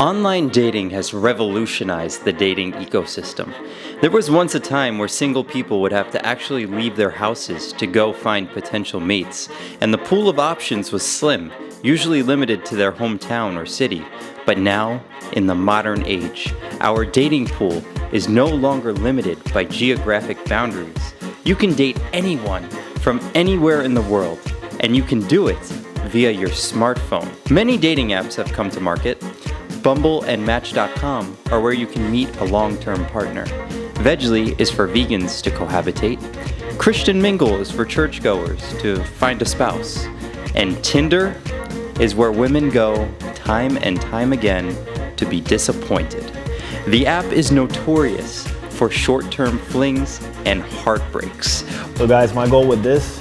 Online dating has revolutionized the dating ecosystem. There was once a time where single people would have to actually leave their houses to go find potential mates, and the pool of options was slim, usually limited to their hometown or city. But now, in the modern age, our dating pool is no longer limited by geographic boundaries. You can date anyone from anywhere in the world, and you can do it via your smartphone. Many dating apps have come to market. Bumble and Match.com are where you can meet a long-term partner. Vegly is for vegans to cohabitate. Christian Mingle is for churchgoers to find a spouse. And Tinder is where women go time and time again to be disappointed. The app is notorious for short-term flings and heartbreaks. So guys, my goal with this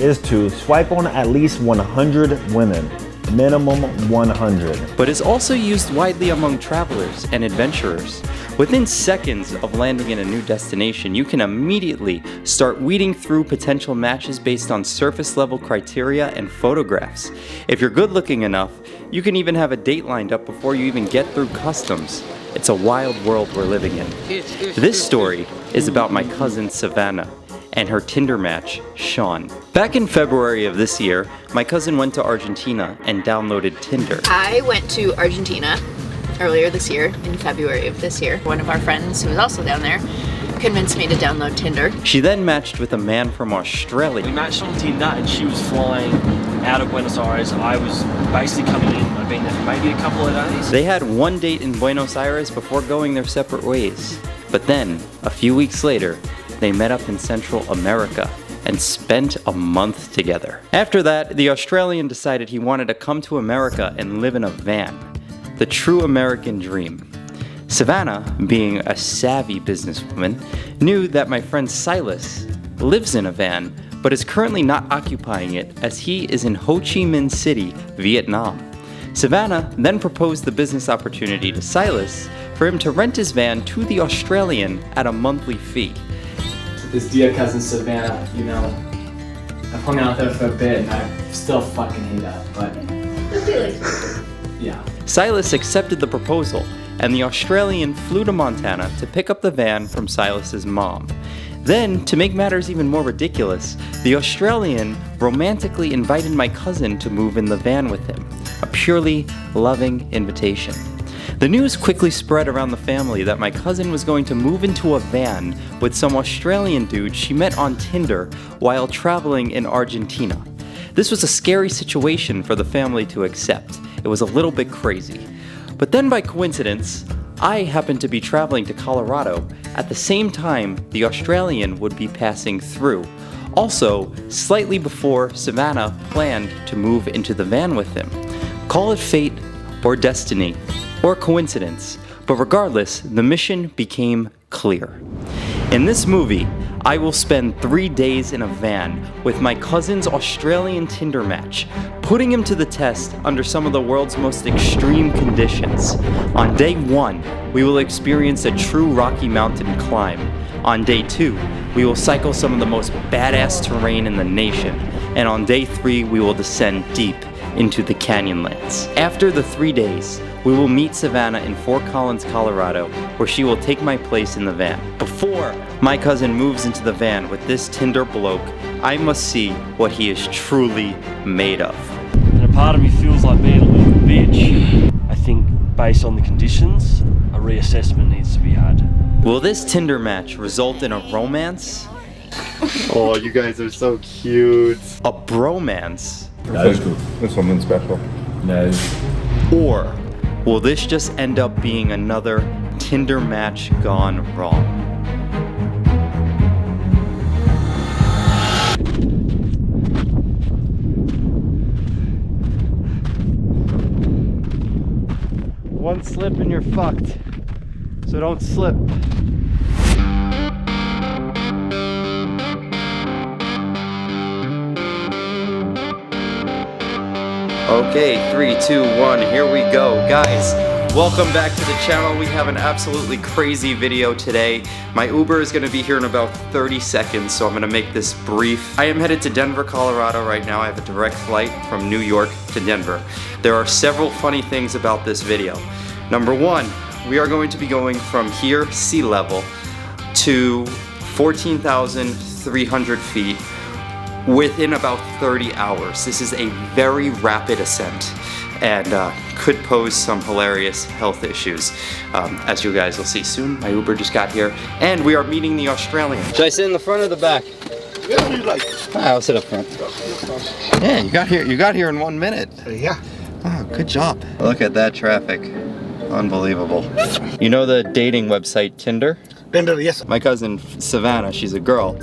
is to swipe on at least 100 women. Minimum 100. But is also used widely among travelers and adventurers. Within seconds of landing in a new destination, you can immediately start weeding through potential matches based on surface level criteria and photographs. If you're good looking enough, you can even have a date lined up before you even get through customs. It's a wild world we're living in. This story is about my cousin Savannah and her Tinder match, Sean. Back in February of this year, my cousin went to Argentina and downloaded Tinder. I went to Argentina earlier this year, in February of this year. One of our friends, who was also down there, convinced me to download Tinder. She then matched with a man from Australia. We matched on Tinder and she was flying out of Buenos Aires. I was basically coming in. I'd been there for maybe a couple of days. They had one date in Buenos Aires before going their separate ways. But then, a few weeks later, they met up in Central America and spent a month together. After that, the Australian decided he wanted to come to America and live in a van. The true American dream. Savannah, being a savvy businesswoman, knew that my friend Silas lives in a van, but is currently not occupying it as he is in Ho Chi Minh City, Vietnam. Savannah then proposed the business opportunity to Silas for him to rent his van to the Australian at a monthly fee. This dear cousin Savannah, you know, I've hung out there for a bit and I still fucking hate that, but yeah. Silas accepted the proposal, and the Australian flew to Montana to pick up the van from Silas's mom. Then, to make matters even more ridiculous, the Australian romantically invited my cousin to move in the van with him, a purely loving invitation. The news quickly spread around the family that my cousin was going to move into a van with some Australian dude she met on Tinder while traveling in Argentina. This was a scary situation for the family to accept. It was a little bit crazy. But then by coincidence, I happened to be traveling to Colorado at the same time the Australian would be passing through. Also, slightly before Savannah planned to move into the van with him. Call it fate or destiny or coincidence, but regardless, the mission became clear. In this movie, I will spend 3 days in a van with my cousin's Australian Tinder match, putting him to the test under some of the world's most extreme conditions. On day 1, we will experience a true Rocky Mountain climb. On day 2, we will cycle some of the most badass terrain in the nation. And on day 3, we will descend deep into the Canyonlands. After the 3 days, we will meet Savannah in Fort Collins, Colorado, where she will take my place in the van. Before my cousin moves into the van with this Tinder bloke, I must see what he is truly made of. And a part of me feels like being a little bitch. I think based on the conditions, a reassessment needs to be had. Will this Tinder match result in a romance? Oh, you guys are so cute. A bromance? No. There's something special. No. Or will this just end up being another Tinder match gone wrong? One slip and you're fucked. So don't slip. Okay, 3, 2, 1, here we go. Guys, welcome back to the channel. We have an absolutely crazy video today. My Uber is gonna be here in about 30 seconds, so I'm gonna make this brief. I am headed to Denver, Colorado right now. I have a direct flight from New York to Denver. There are several funny things about this video. Number one, we are going to be going from here, sea level, to 14,300 feet within about 30 hours. This is a very rapid ascent and could pose some hilarious health issues. As you guys will see soon, my Uber just got here and we are meeting the Australian. Should I sit in the front or the back? Whatever you like. I'll sit up front. Yeah, you got here in 1 minute. Yeah. Oh, good job. Look at that traffic. Unbelievable. You know the dating website Tinder? Tinder, yes. My cousin Savannah, she's a girl.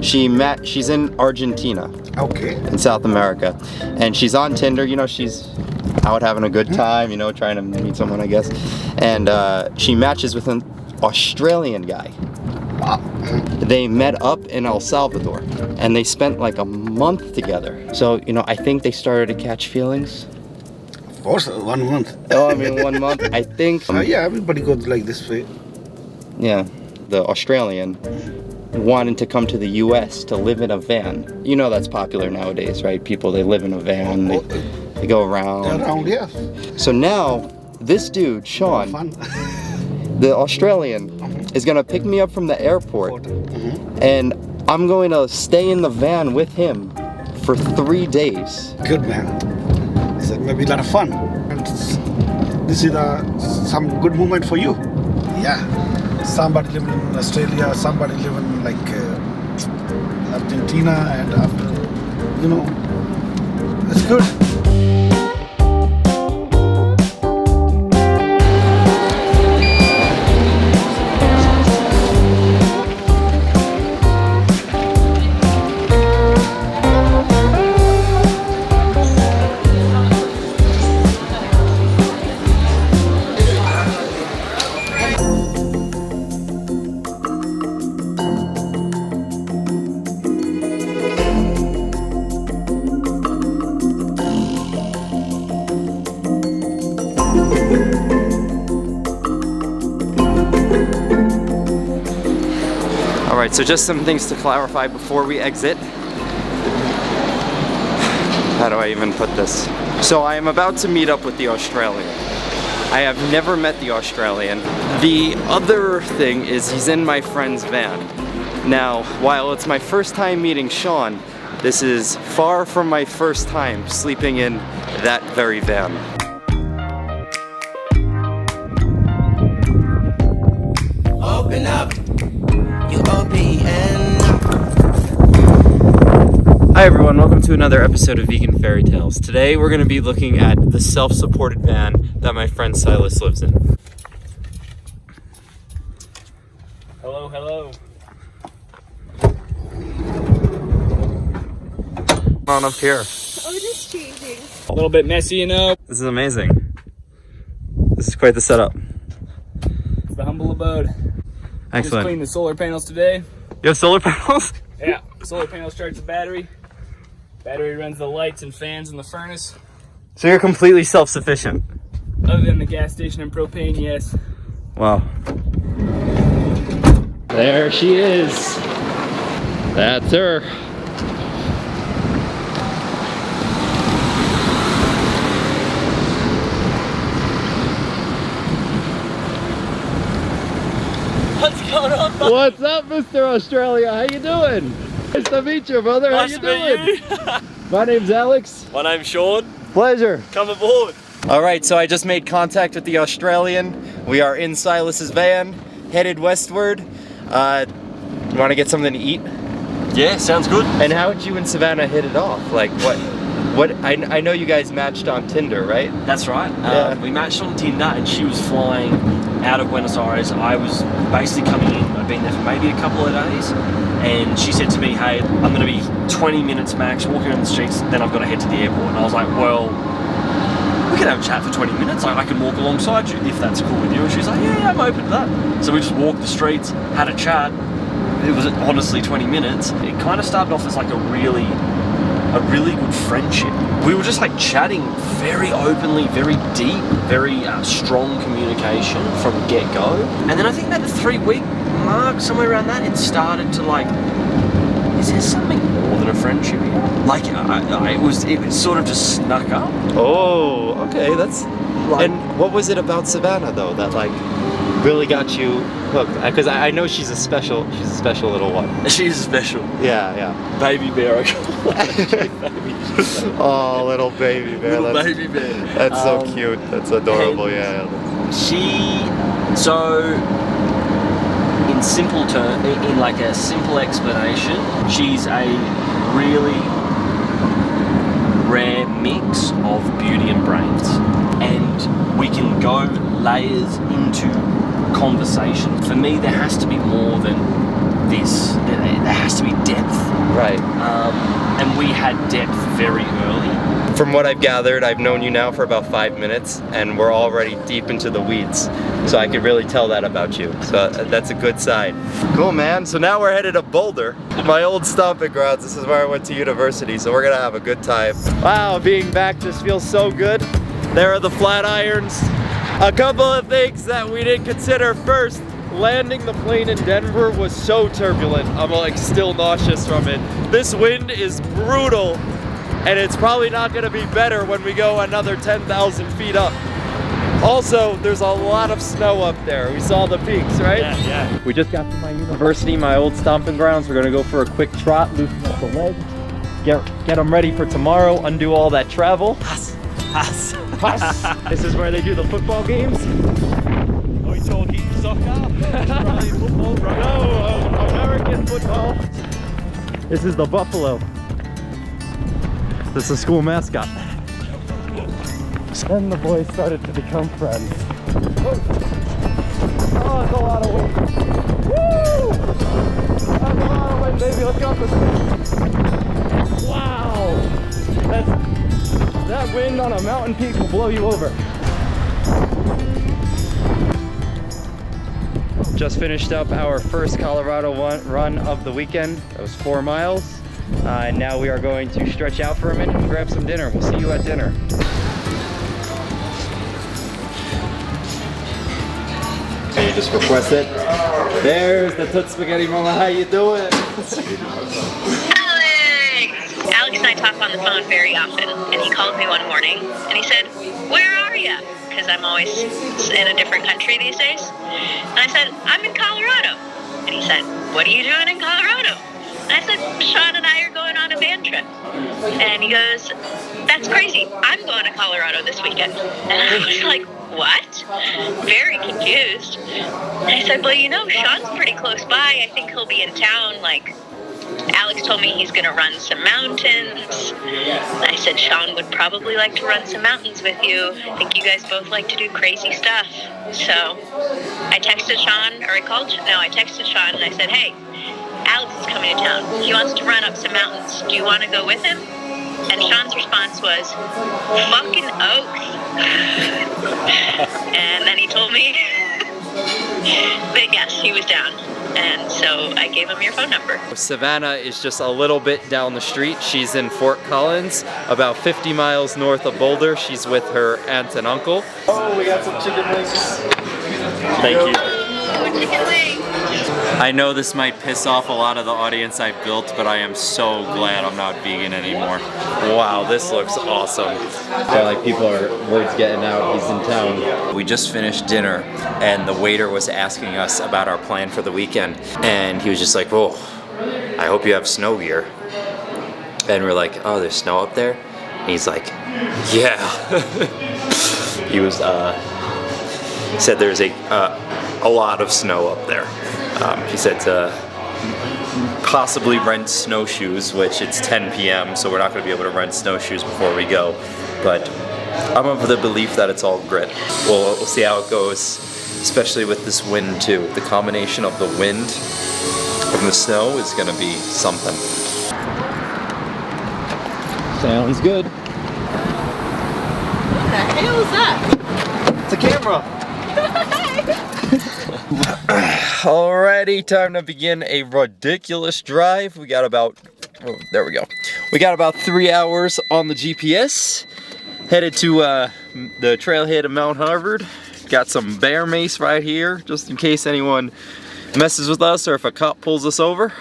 She's in Argentina. Okay. In South America. And she's on Tinder, you know, she's out having a good time, you know, trying to meet someone, I guess. And she matches with an Australian guy. They met up in El Salvador and they spent like a month together. So, you know, I think they started to catch feelings. Of course, 1 month. Oh, I mean 1 month, I think. Yeah, everybody goes like this way. Yeah, the Australian wanted to come to the US to live in a van. You know that's popular nowadays, right? People, they live in a van, they go around. Around, yeah. So now, this dude, Sean, Fun. the Australian, is gonna pick me up from the airport and I'm going to stay in the van with him for 3 days. Good, man. It's maybe a lot of fun. And this is some good moment for you. Yeah. Somebody living in Australia, somebody living like Argentina, and after, you know, it's good. Alright, so just some things to clarify before we exit. How do I even put this? So I am about to meet up with the Australian. I have never met the Australian. The other thing is he's in my friend's van. Now, while it's my first time meeting Sean, this is far from my first time sleeping in that very van. Open up, you OPN. Hi everyone, welcome to another episode of Vegan Fairy Tales. Today we're going to be looking at the self-supported van that my friend Silas lives in. Hello, hello. On up here. Oh, just changing. A little bit messy, you know. This is amazing. This is quite the setup. It's the humble abode. Just Excellent. cleaned the solar panels today. You have solar panels? Yeah, solar panels charge the battery. Battery runs the lights and fans in the furnace. So you're completely self-sufficient? Other than the gas station and propane, yes. Wow. There she is. That's her. What's going on, bud? What's up, Mr. Australia? How you doing? Nice to meet you, brother. Nice How to you meet doing? you. My name's Alex. My name's Sean. Pleasure. Come aboard. All right, so I just made contact with the Australian. We are in Silas's van, headed westward. You want to get something to eat? Yeah, sounds good. And how did you and Savannah hit it off? Like, what? I know you guys matched on Tinder, right? That's right. Yeah. We matched on Tinder and she was flying out of Buenos Aires. I was basically coming in. I'd been there for maybe a couple of days. And she said to me, hey, I'm going to be 20 minutes max walking around the streets, then I've got to head to the airport. And I was like, well, we can have a chat for 20 minutes. I can walk alongside you if that's cool with you. And she's like, yeah, I'm open to that. So we just walked the streets, had a chat. It was honestly 20 minutes. It kind of started off as like a really good friendship. We were just like chatting very openly, very deep, very strong communication from get-go. And then I think that the 3-week mark, somewhere around that, it started to like, is there something more than a friendship here? Like, it sort of just snuck up. Oh, okay, And what was it about Savannah though that like really got you hooked? Because I know she's a special little one. She's special. Yeah. Baby bear, I call her. Oh, little baby bear. Little baby bear. That's so cute. That's adorable. Yeah. So in simple terms, in like a simple explanation, she's a really rare mix of beauty and brains, and we can go layers into conversation. For me, there has to be more than this. There has to be depth. Right. And we had depth very early. From what I've gathered, I've known you now for about 5 minutes, and we're already deep into the weeds. So I could really tell that about you. So that's a good sign. Cool, man. So now we're headed to Boulder, my old stomping grounds. This is where I went to university, so we're gonna have a good time. Wow, being back just feels so good. There are the flat irons. A couple of things that we didn't consider first. Landing the plane in Denver was so turbulent. I'm like still nauseous from it. This wind is brutal, and it's probably not gonna be better when we go another 10,000 feet up. Also, there's a lot of snow up there. We saw the peaks, right? Yeah. We just got to my university, my old stomping grounds. We're gonna go for a quick trot, loosen up the legs, get them ready for tomorrow, undo all that travel. This is where they do the football games. Are we talking soccer? Probably football, bro. No, American football. This is the Buffalo. This is the school mascot. And the boys started to become friends. Oh, it's a lot of wind. Woo! That's a lot of wind, baby. Let's go up this way. Wow! That wind on a mountain peak will blow you over. Just finished up our first Colorado run of the weekend. That was 4 miles. And now we are going to stretch out for a minute and grab some dinner. We'll see you at dinner. So you just request it. There's the Toot Spaghetti Mama. How you doing? Alex and I talk on the phone very often, and he called me one morning, and he said, "Where are you?" Because I'm always in a different country these days. And I said, "I'm in Colorado." And he said, "What are you doing in Colorado?" And I said, "Sean and I are going on a van trip." And he goes, "That's crazy. I'm going to Colorado this weekend." And I was like, "What?" Very confused. And I said, "Well, you know, Sean's pretty close by. I think he'll be in town, like, Alex told me he's going to run some mountains." I said, "Sean would probably like to run some mountains with you. I think you guys both like to do crazy stuff." So I texted Sean, or I texted Sean and I said, "Hey, Alex is coming to town. He wants to run up some mountains. Do you want to go with him?" And Sean's response was, "Fucking oath." And then he told me that yes, he was down. And so I gave him your phone number. Savannah is just a little bit down the street. She's in Fort Collins, about 50 miles north of Boulder. She's with her aunt and uncle. Oh, we got some chicken wings. Thank you. Oh, chicken wings. I know this might piss off a lot of the audience I've built, but I am so glad I'm not vegan anymore. Wow, this looks awesome. Yeah, like word's getting out, he's in town. We just finished dinner, and the waiter was asking us about our plan for the weekend, and he was just like, "Whoa, I hope you have snow gear." And we're like, "Oh, there's snow up there?" And he's like, "Yeah." He was, said there's a lot of snow up there. He said to possibly rent snowshoes, which it's 10 p.m., so we're not going to be able to rent snowshoes before we go. But I'm of the belief that it's all grit. We'll see how it goes, especially with this wind too. The combination of the wind and the snow is going to be something. Sounds good. What the hell is that? It's a camera. Alrighty, time to begin a ridiculous drive. We got about, oh, there we go. We got about 3 hours on the GPS. Headed to the trailhead of Mount Harvard. Got some bear mace right here, just in case anyone messes with us or if a cop pulls us over.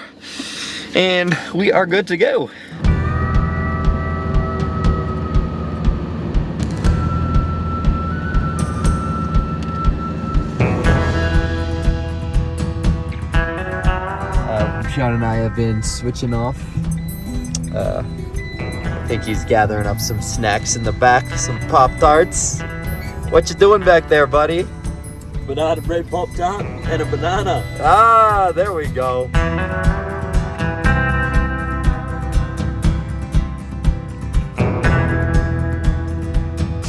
And we are good to go. Sean and I have been switching off. I think he's gathering up some snacks in the back, some Pop-Tarts. What you doing back there, buddy? Banana bread Pop-Tart and a banana. Ah, there we go.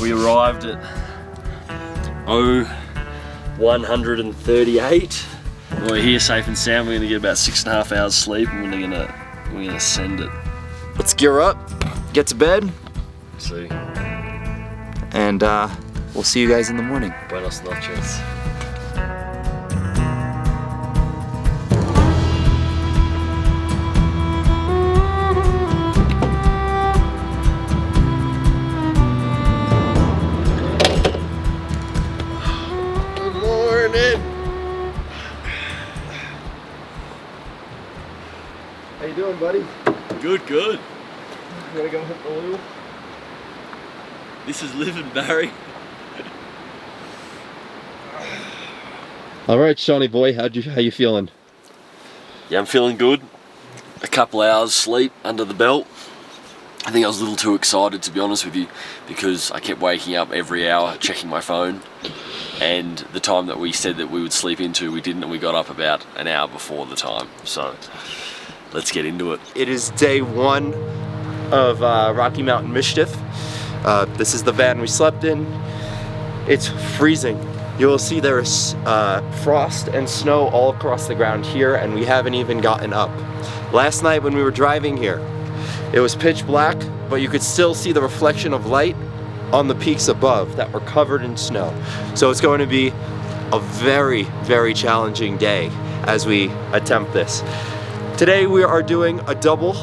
We arrived at 138. We're here safe and sound. We're gonna get about 6.5 hours sleep, and we're gonna send it. Let's gear up, get to bed, See. and we'll see you guys in the morning. Buenos noches. Good morning. How you doing, buddy? Good, good. You gonna go hit the loo? This is living, Barry. All right, Shawnee boy, how you feeling? Yeah, I'm feeling good. A couple hours sleep under the belt. I think I was a little too excited, to be honest with you, because I kept waking up every hour checking my phone, and the time that we said that we would sleep into, we didn't, and we got up about an hour before the time. So let's get into it. It is day 1 of Rocky Mountain Mischief. This is the van we slept in. It's freezing. You will see there is frost and snow all across the ground here, and we haven't even gotten up. Last night when we were driving here, it was pitch black, but you could still see the reflection of light on the peaks above that were covered in snow. So it's going to be a very, very challenging day as we attempt this. Today we are doing a double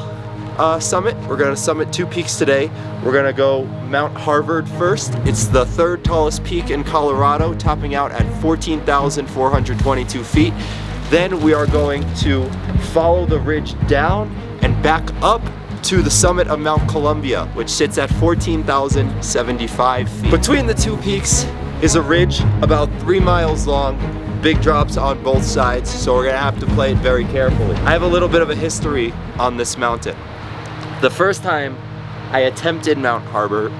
summit. We're going to summit 2 peaks today. We're going to go Mount Harvard first. It's the 3rd tallest peak in Colorado, topping out at 14,422 feet. Then we are going to follow the ridge down and back up to the summit of Mount Columbia, which sits at 14,075 feet. Between the 2 peaks is a ridge about 3 miles long, big drops on both sides, so we're gonna have to play it very carefully. I have a little bit of a history on this mountain. The first time I attempted Mount Harvard,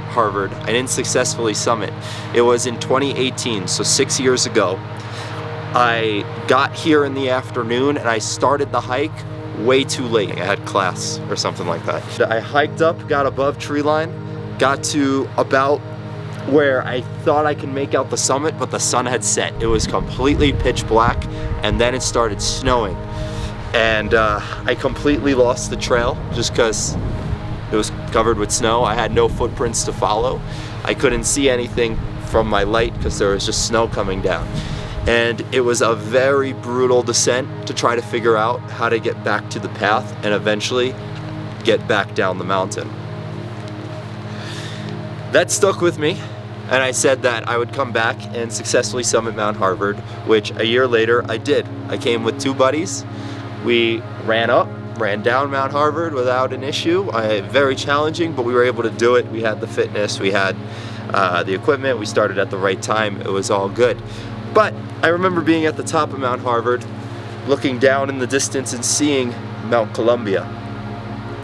I didn't successfully summit. It was in 2018, so 6 years ago. I got here in the afternoon and I started the hike way too late. I had class or something like that. I hiked up, got above tree line, got to about where I thought I could make out the summit, but the sun had set. It was completely pitch black, and then it started snowing. And I completely lost the trail just because it was covered with snow. I had no footprints to follow. I couldn't see anything from my light because there was just snow coming down. And it was a very brutal descent to try to figure out how to get back to the path and eventually get back down the mountain. That stuck with me, and I said that I would come back and successfully summit Mount Harvard, which a year later I did. I came with 2 buddies. We ran down Mount Harvard without an issue. Very challenging, but we were able to do it. We had the fitness, we had the equipment, we started at the right time. It was all good. But I remember being at the top of Mount Harvard, looking down in the distance and seeing Mount Columbia,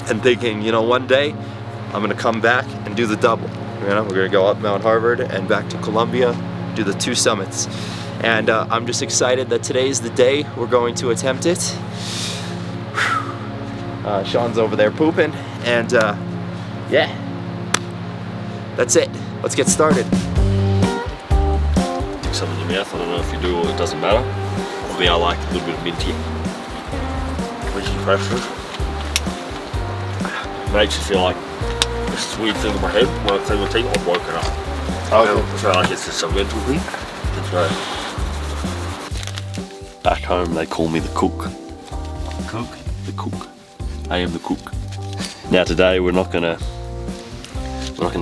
and thinking, you know, one day I'm gonna come back and do the double. You know, we're gonna go up Mount Harvard and back to Columbia, do the 2 summits. And I'm just excited that today is the day we're going to attempt it. Sean's over there pooping, and yeah, that's it. Let's get started. Something in your mouth. I don't know if you do or it doesn't matter. For me, I like a little bit of minty. Which is pressure. Makes you feel like this weird thing in my head when I clean my teeth. I've woken up. Okay. So like it's just a mental thing. That's right. Back home, they call me the cook. Cook? The cook. I am the cook. Now today, we're not gonna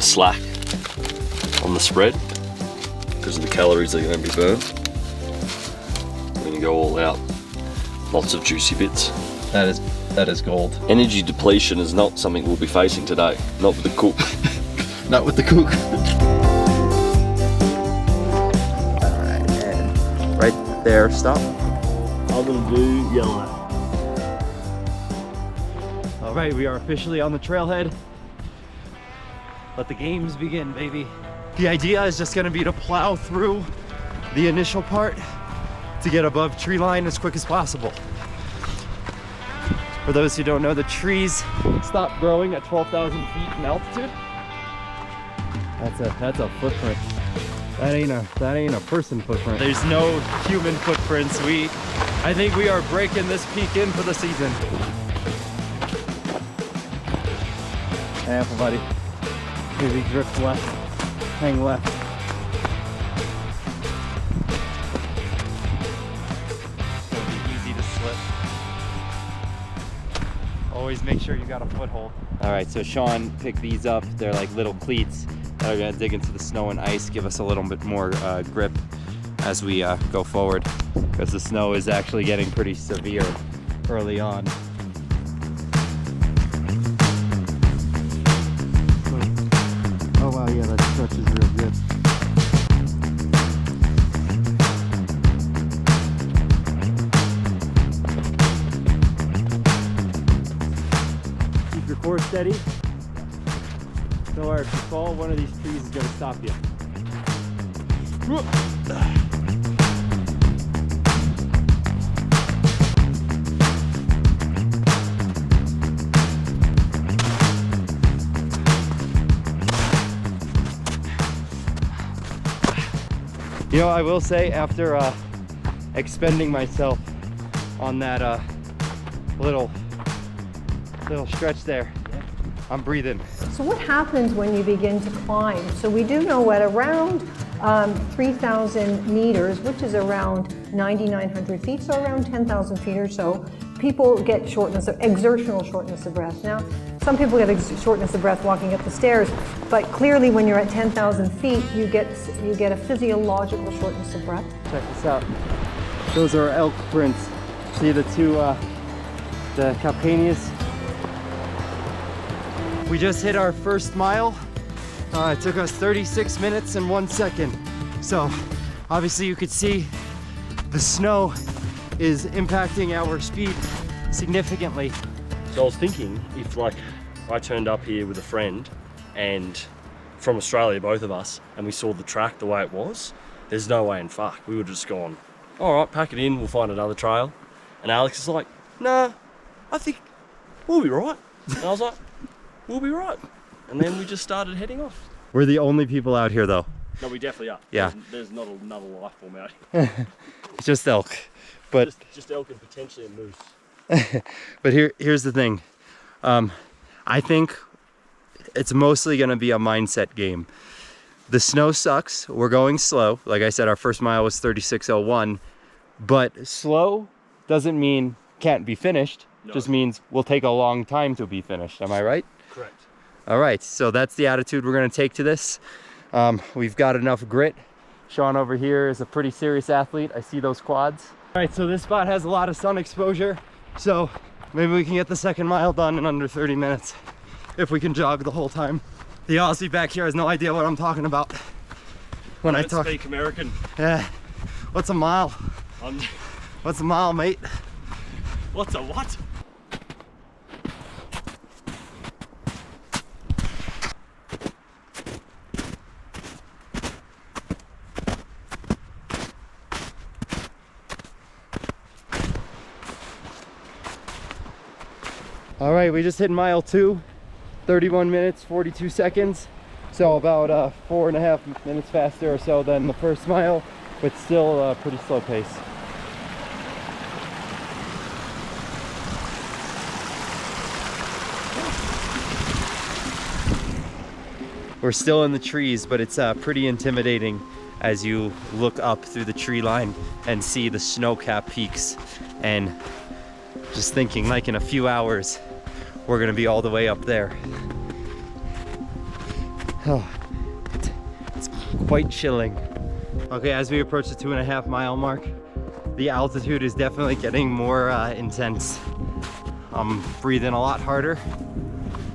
slack on the spread, because of the calories that are going to be burned. We're going to go all out. Lots of juicy bits. That is gold. Energy depletion is not something we'll be facing today. Not with the cook. Not with the cook. Alright, and right there, stop. I'm going to do yellow. All right, we are officially on the trailhead. Let the games begin, baby. The idea is just gonna be to plow through the initial part to get above tree line as quick as possible. For those who don't know, the trees stop growing at 12,000 feet in altitude. That's a footprint. That ain't a person footprint. There's no human footprints. I think we are breaking this peak in for the season. Careful, buddy. Maybe drift left, hang left. It'll be easy to slip. Always make sure you got a foothold. All right, so Sean picked these up. They're like little cleats that are gonna dig into the snow and ice, give us a little bit more grip as we go forward, because the snow is actually getting pretty severe early on. Oh wow, yeah, that stretch is real good. Keep your core steady. Don't worry, if you fall, one of these trees is going to stop you. You know, I will say, after expending myself on that little stretch there, I'm breathing. So what happens when you begin to climb? So we do know at around 3,000 meters, which is around 9,900 feet, so around 10,000 feet or so, people get exertional shortness of breath. Now, some people get shortness of breath walking up the stairs, but clearly when you're at 10,000 feet, you get a physiological shortness of breath. Check this out. Those are elk prints. See the two, the calcaneus. We just hit our first mile. It took us 36 minutes and 1 second. So obviously you could see the snow is impacting our speed significantly. So I was thinking, if like I turned up here with a friend and from Australia, both of us, and we saw the track the way it was, there's no way in fuck. We would have just gone, all right, pack it in, we'll find another trail. And Alex is like, nah, I think we'll be right. And I was like, we'll be right. And then we just started heading off. We're the only people out here though. No, we definitely are. Yeah. There's not another life form out here. It's just elk. But just elk and potentially a moose. But here's the thing. I think it's mostly gonna be a mindset game. The snow sucks, we're going slow. Like I said, our first mile was 36:01, but slow doesn't mean can't be finished. No. Just means will take a long time to be finished. Am I right? Correct. All right, so that's the attitude we're gonna take to this. We've got enough grit. Sean over here is a pretty serious athlete. I see those quads. All right, so this spot has a lot of sun exposure, so maybe we can get the second mile done in under 30 minutes if we can jog the whole time. The Aussie back here has no idea what I'm talking about when I talk. Speak American. Yeah. What's a mile? What's a mile, mate? What's a what? All right, we just hit mile 2, 31 minutes, 42 seconds. So about 4.5 minutes faster or so than the first mile, but still a pretty slow pace. We're still in the trees, but it's pretty intimidating as you look up through the tree line and see the snow-capped peaks, and just thinking like in a few hours we're gonna be all the way up there. Oh, it's quite chilling. Okay, as we approach the 2.5 mile mark, the altitude is definitely getting more intense. I'm breathing a lot harder.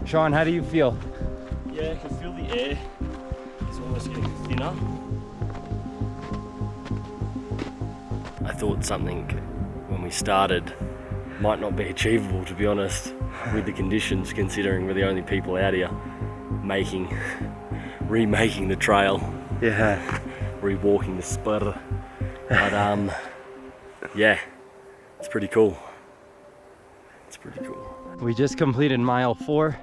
Sean, how do you feel? Yeah, I can feel the air is almost getting thinner. I thought something when we started might not be achievable, to be honest, with the conditions, considering we're the only people out here remaking the trail. Yeah. Rewalking the spur. But yeah, it's pretty cool. It's pretty cool. We just completed mile 4,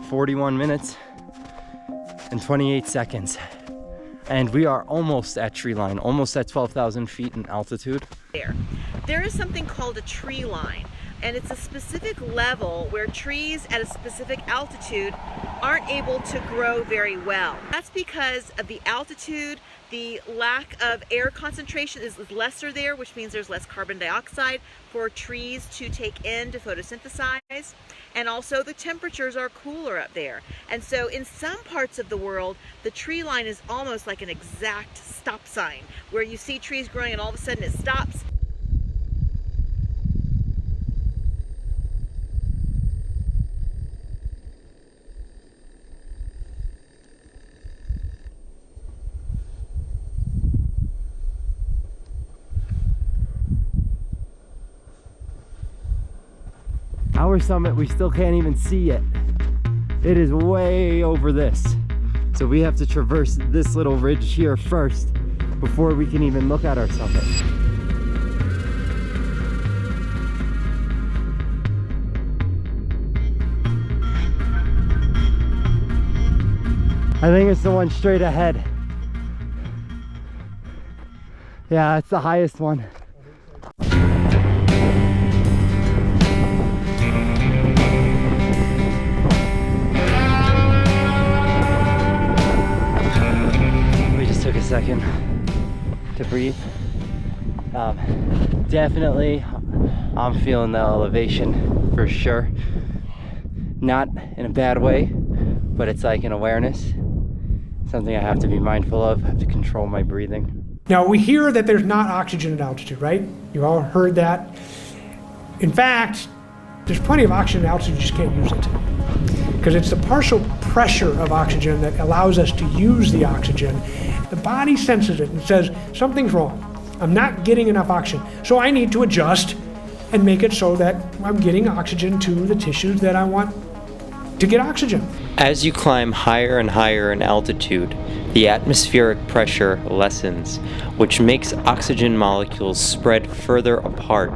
41 minutes and 28 seconds. And we are almost at tree line, almost at 12,000 feet in altitude. There is something called a tree line, and it's a specific level where trees at a specific altitude aren't able to grow very well. That's because of the altitude. The lack of air concentration is lesser there, which means there's less carbon dioxide for trees to take in to photosynthesize. And also the temperatures are cooler up there. And so in some parts of the world, the tree line is almost like an exact stop sign, where you see trees growing and all of a sudden it stops. Our summit, we still can't even see yet. It is way over this. So we have to traverse this little ridge here first before we can even look at our summit. I think it's the one straight ahead. Yeah, it's the highest one. Took a second to breathe. Definitely I'm feeling the elevation for sure. Not in a bad way, but it's like an awareness, something I have to be mindful of. I have to control my breathing. Now we hear that there's not oxygen at altitude, right? You all heard that. In fact, there's plenty of oxygen at altitude, you just can't use it. Because it's the partial pressure of oxygen that allows us to use the oxygen. The body senses it and says, something's wrong. I'm not getting enough oxygen. So I need to adjust and make it so that I'm getting oxygen to the tissues that I want to get oxygen. As you climb higher and higher in altitude, the atmospheric pressure lessens, which makes oxygen molecules spread further apart.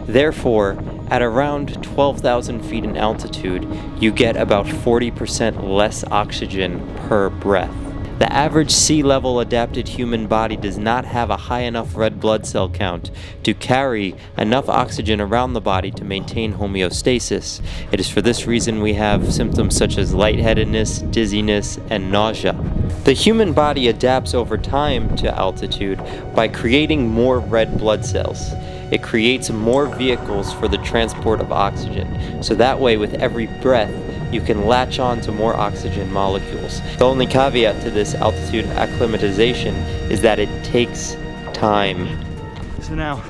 Therefore, at around 12,000 feet in altitude, you get about 40% less oxygen per breath. The average sea level adapted human body does not have a high enough red blood cell count to carry enough oxygen around the body to maintain homeostasis. It is for this reason we have symptoms such as lightheadedness, dizziness, and nausea. The human body adapts over time to altitude by creating more red blood cells. It creates more vehicles for the transport of oxygen, so that way with every breath you can latch on to more oxygen molecules. The only caveat to this altitude acclimatization is that it takes time. So now,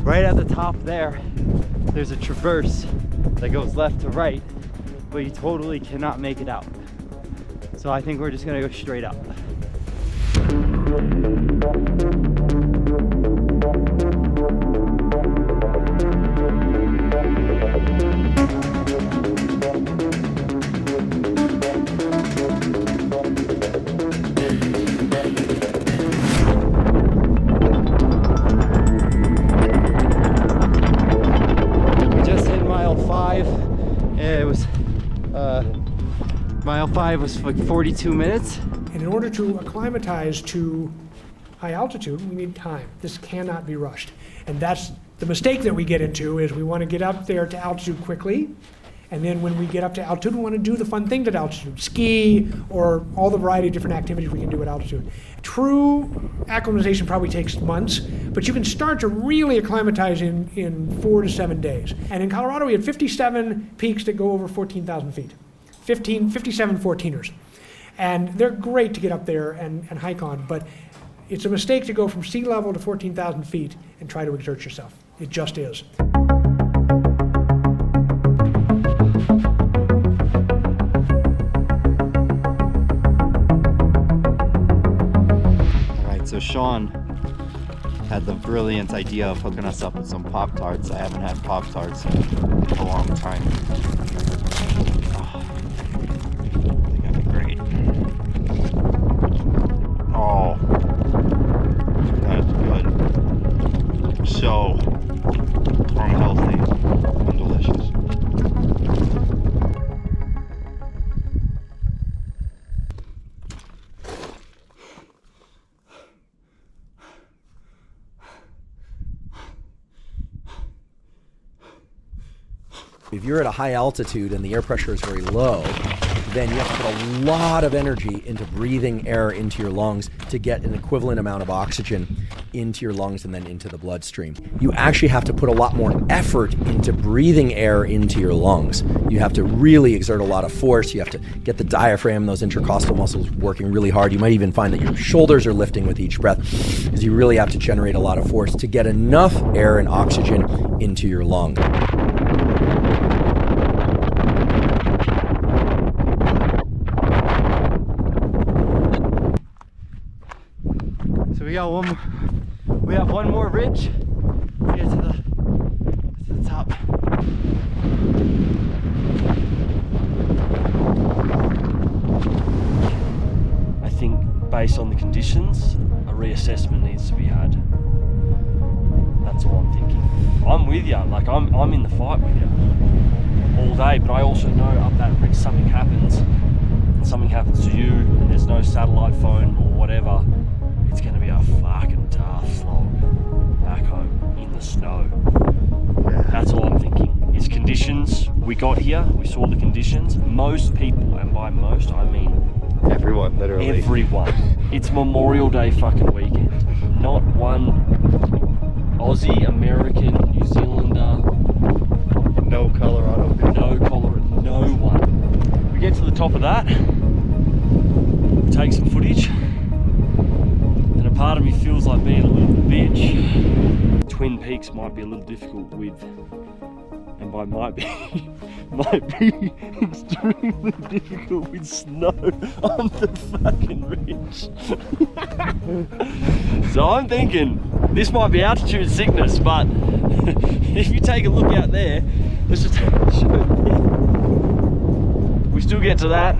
right at the top there's a traverse that goes left to right, but you totally cannot make it out. So I think we're just gonna go straight up. Mile 5 was like 42 minutes. And in order to acclimatize to high altitude, we need time. This cannot be rushed. And that's the mistake that we get into, is we want to get up there to altitude quickly. And then when we get up to altitude, we want to do the fun things at altitude. Ski, or all the variety of different activities we can do at altitude. True acclimatization probably takes months, but you can start to really acclimatize in 4 to 7 days. And in Colorado, we had 57 peaks that go over 14,000 feet. 57 14ers. And they're great to get up there and hike on, but it's a mistake to go from sea level to 14,000 feet and try to exert yourself. It just is. All right, so Sean had the brilliant idea of hooking us up with some Pop-Tarts. I haven't had Pop-Tarts in a long time. Oh, I think that'd be great. Oh, that's good. So unhealthy and delicious. If you're at a high altitude and the air pressure is very low, then you have to put a lot of energy into breathing air into your lungs to get an equivalent amount of oxygen into your lungs and then into the bloodstream. You actually have to put a lot more effort into breathing air into your lungs. You have to really exert a lot of force. You have to get the diaphragm, those intercostal muscles working really hard. You might even find that your shoulders are lifting with each breath, because you really have to generate a lot of force to get enough air and oxygen into your lungs. So we have one more ridge to get to the top. I think based on the conditions, a reassessment needs to be had. That's all I'm thinking. I'm with you, like I'm in the fight with you all day, but I also know up that ridge something happens, and something happens to you, and there's no satellite phone or whatever. It's gonna be a fucking tough slog back home in the snow. Yeah. That's all I'm thinking. It's conditions. We got here, we saw the conditions. Most people, and by most I mean everyone, literally. Everyone. It's Memorial Day fucking weekend. Not one Aussie, American, New Zealander. No Colorado. No Colorado. No one. We get to the top of that. We take some footage. And a part of me feels like being a little bitch. Twin Peaks might be a little difficult with, and by might be extremely difficult with snow on the fucking ridge. So I'm thinking this might be altitude sickness, but if you take a look out there, let's just show we still get to that,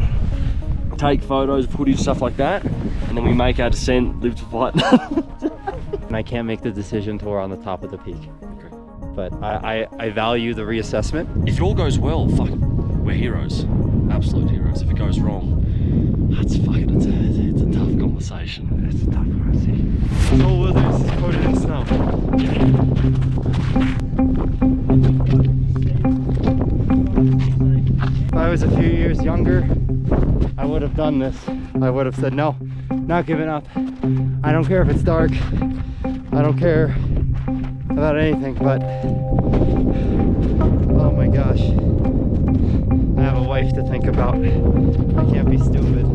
take photos, footage, stuff like that, and then we make our descent, live to fight. And I can't make the decision till we're on the top of the peak. Okay. But I value the reassessment. If it all goes well, fuck, we're heroes. Absolute heroes. If it goes wrong, it's a tough conversation. It's a tough conversation. The whole wilderness is coated in snow. If I was a few years younger, I would have done this. I would have said, no, not giving up. I don't care if it's dark. I don't care about anything, but oh my gosh. I have a wife to think about. I can't be stupid.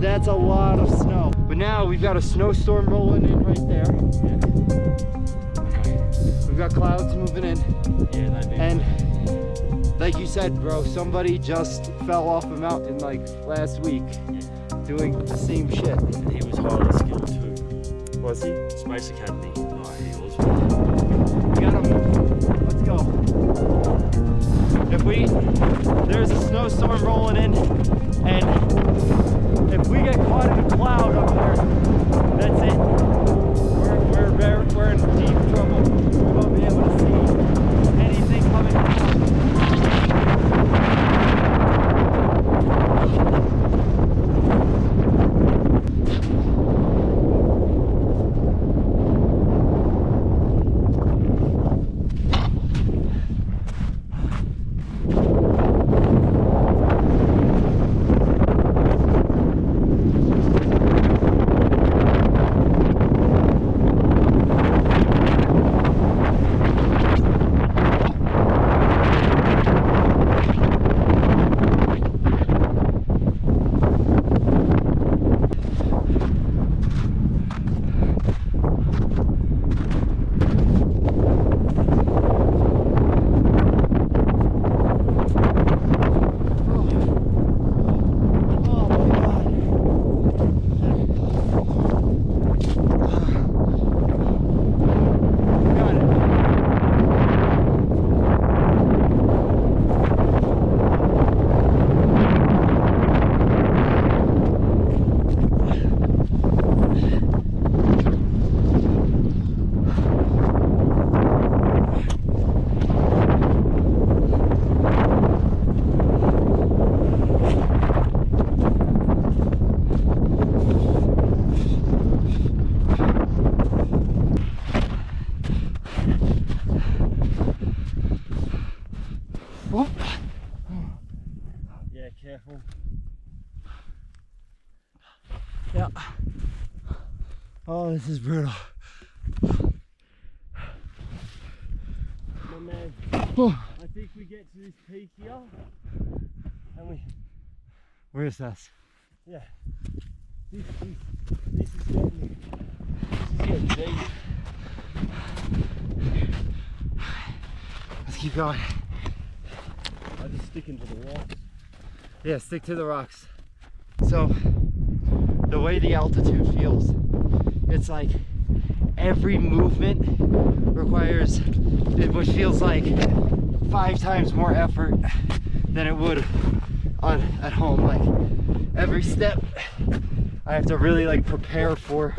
That's a lot of snow. But now we've got a snowstorm rolling in right there. Yeah. We've got clouds moving in. Yeah, and like you said, bro, somebody just fell off a mountain like last week doing the same shit. And he was highly skilled too. Was he? Space Academy. No, he was. We got him. Let's go. There's a snowstorm rolling in, and if we get caught in a cloud up there, that's it. We're in deep trouble. We won't be able to see anything coming down. Yeah, careful. Yeah. Oh, this is brutal. My man, I think we get to this peak here, and we. Where's this? Yeah. This is getting deep. Let's keep going. I just stick into the rocks. Yeah, stick to the rocks. So, the way the altitude feels, it's like every movement requires what feels like 5 times more effort than it would at home. Like every step I have to really like prepare for.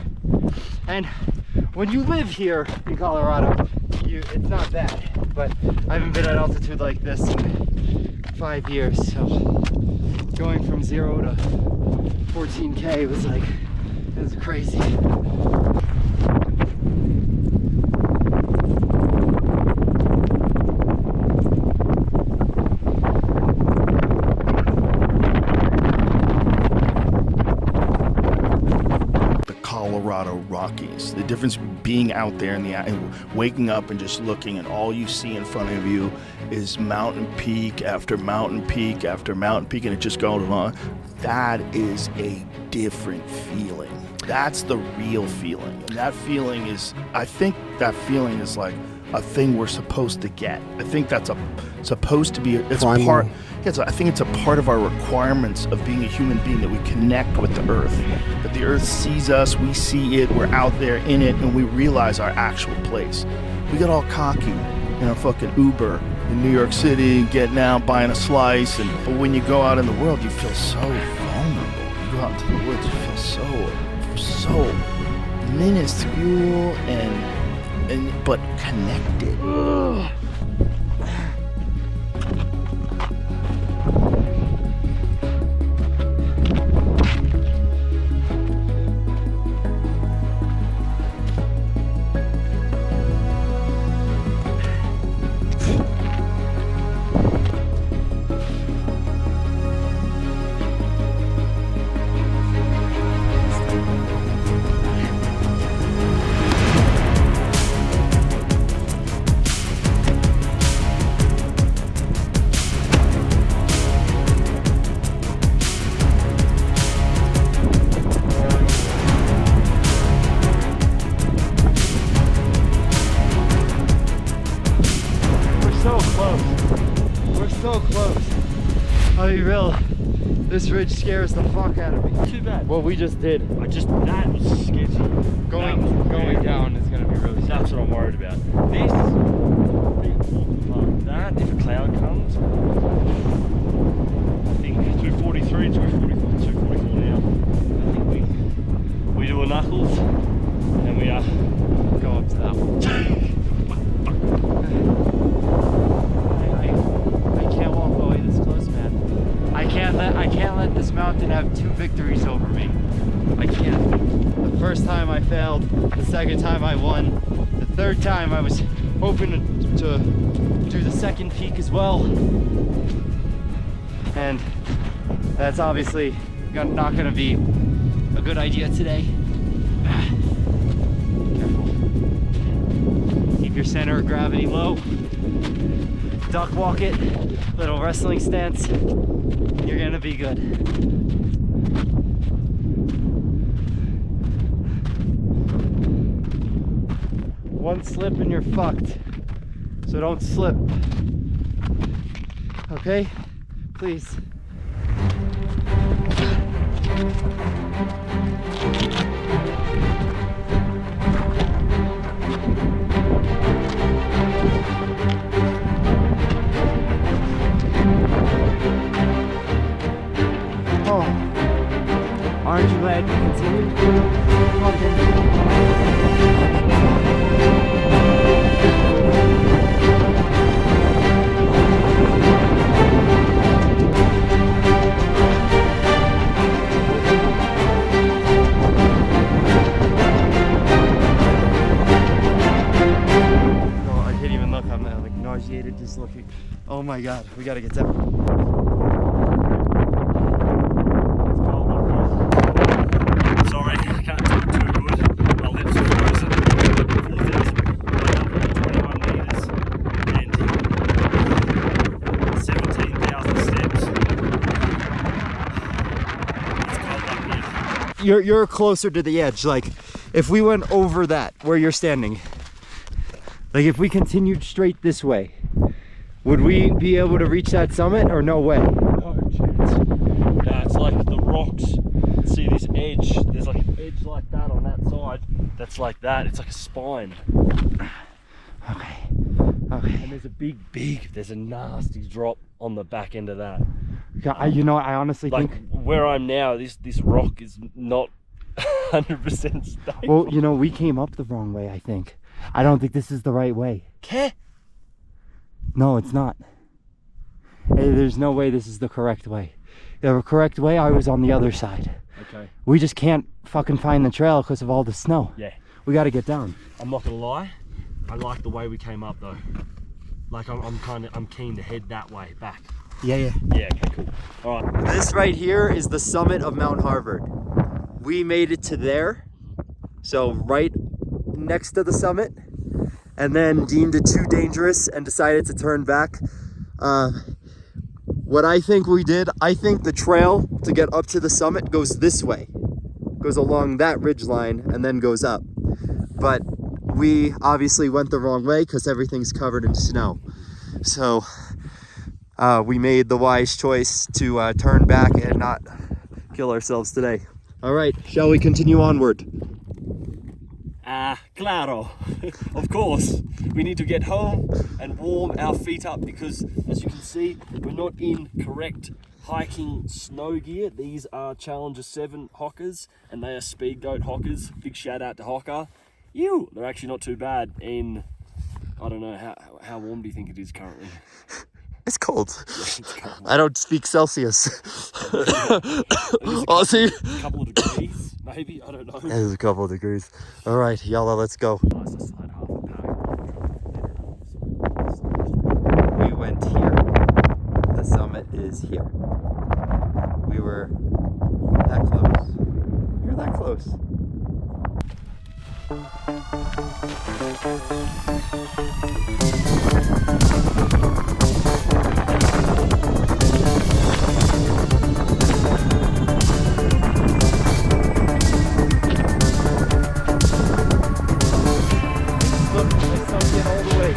And when you live here in Colorado, it's not bad, but I haven't been at altitude like this in 5 years, so going from 0 to 14K was like, it was crazy. Colorado Rockies. The difference being out there and waking up and just looking, and all you see in front of you is mountain peak after mountain peak after mountain peak, and it just goes on. That is a different feeling. That's the real feeling. And that feeling is, I think that feeling is like a thing we're supposed to get. I think that's supposed to be, it's Primal. part. Yes, I think it's a part of our requirements of being a human being, that we connect with the earth, that the earth sees us, we see it, we're out there in it, and we realize our actual place. We get all cocky in a fucking Uber in New York City, getting out, buying a slice, but when you go out in the world, you feel so vulnerable. You go out into the woods, you feel so minuscule and but connected. Ugh. I'll be real, this ridge scares the fuck out of me. Too bad. What we just did. That was sketchy. Going down is gonna be really scary. That's what I'm worried about. This, that, if a cloud comes, I think 243, 244, 244 now. I think we do a knuckles, and we go up to that one. I can't walk away this close, man. I can't let this mountain have 2 victories over me. I can't. The first time I failed, the second time I won, the third time I was hoping to do the second peak as well. And that's obviously not going to be a good idea today. Careful. Keep your center of gravity low. Duck walk it, little wrestling stance. You're gonna be good. One slip and you're fucked. So don't slip. Okay? Please. Aren't you glad you continued? No, I can't even look. I'm like nauseated just looking. Oh my god, we gotta get down. you're closer to the edge. Like if we went over that where you're standing, like if we continued straight this way, would we be able to reach that summit or no way? No chance. Nah, it's like the rocks. See this edge? There's like an edge like that on that side. That's like that. It's like a spine. Okay. And there's a there's a nasty drop on the back end of that. You know, I honestly like think where I'm now, this rock is not 100% stable. well, you know, we came up the wrong way, I think. I don't think this is the right way. Okay. No, it's not. Hey, there's no way this is the correct way. The correct way, I was on the other side. Okay. We just can't fucking find the trail because of all the snow. Yeah. We got to get down. I'm not gonna lie, I like the way we came up though. Like I'm keen to head that way back. Yeah. Yeah, okay, cool. All right. This right here is the summit of Mount Harvard. We made it to there, so right next to the summit, and then deemed it too dangerous and decided to turn back. What I think we did, I think the trail to get up to the summit goes this way, goes along that ridge line and then goes up. But we obviously went the wrong way because everything's covered in snow. So we made the wise choice to turn back and not kill ourselves today. All right, shall we continue onward? Claro. Of course. We need to get home and warm our feet up because, as you can see, we're not in correct hiking snow gear. These are Challenger 7 Hockers, and they are Speed Goat Hockers. Big shout out to Hocker. They're actually not too bad in, I don't know, how warm do you think it is currently? It's cold. Yeah, it's cold. I don't speak Celsius. I'll see. A couple of degrees, maybe, I don't know. There's a couple of degrees. All right, y'all, let's go. We went here. The summit is here. We were that close. You're that close. Look, I sunk in all the way.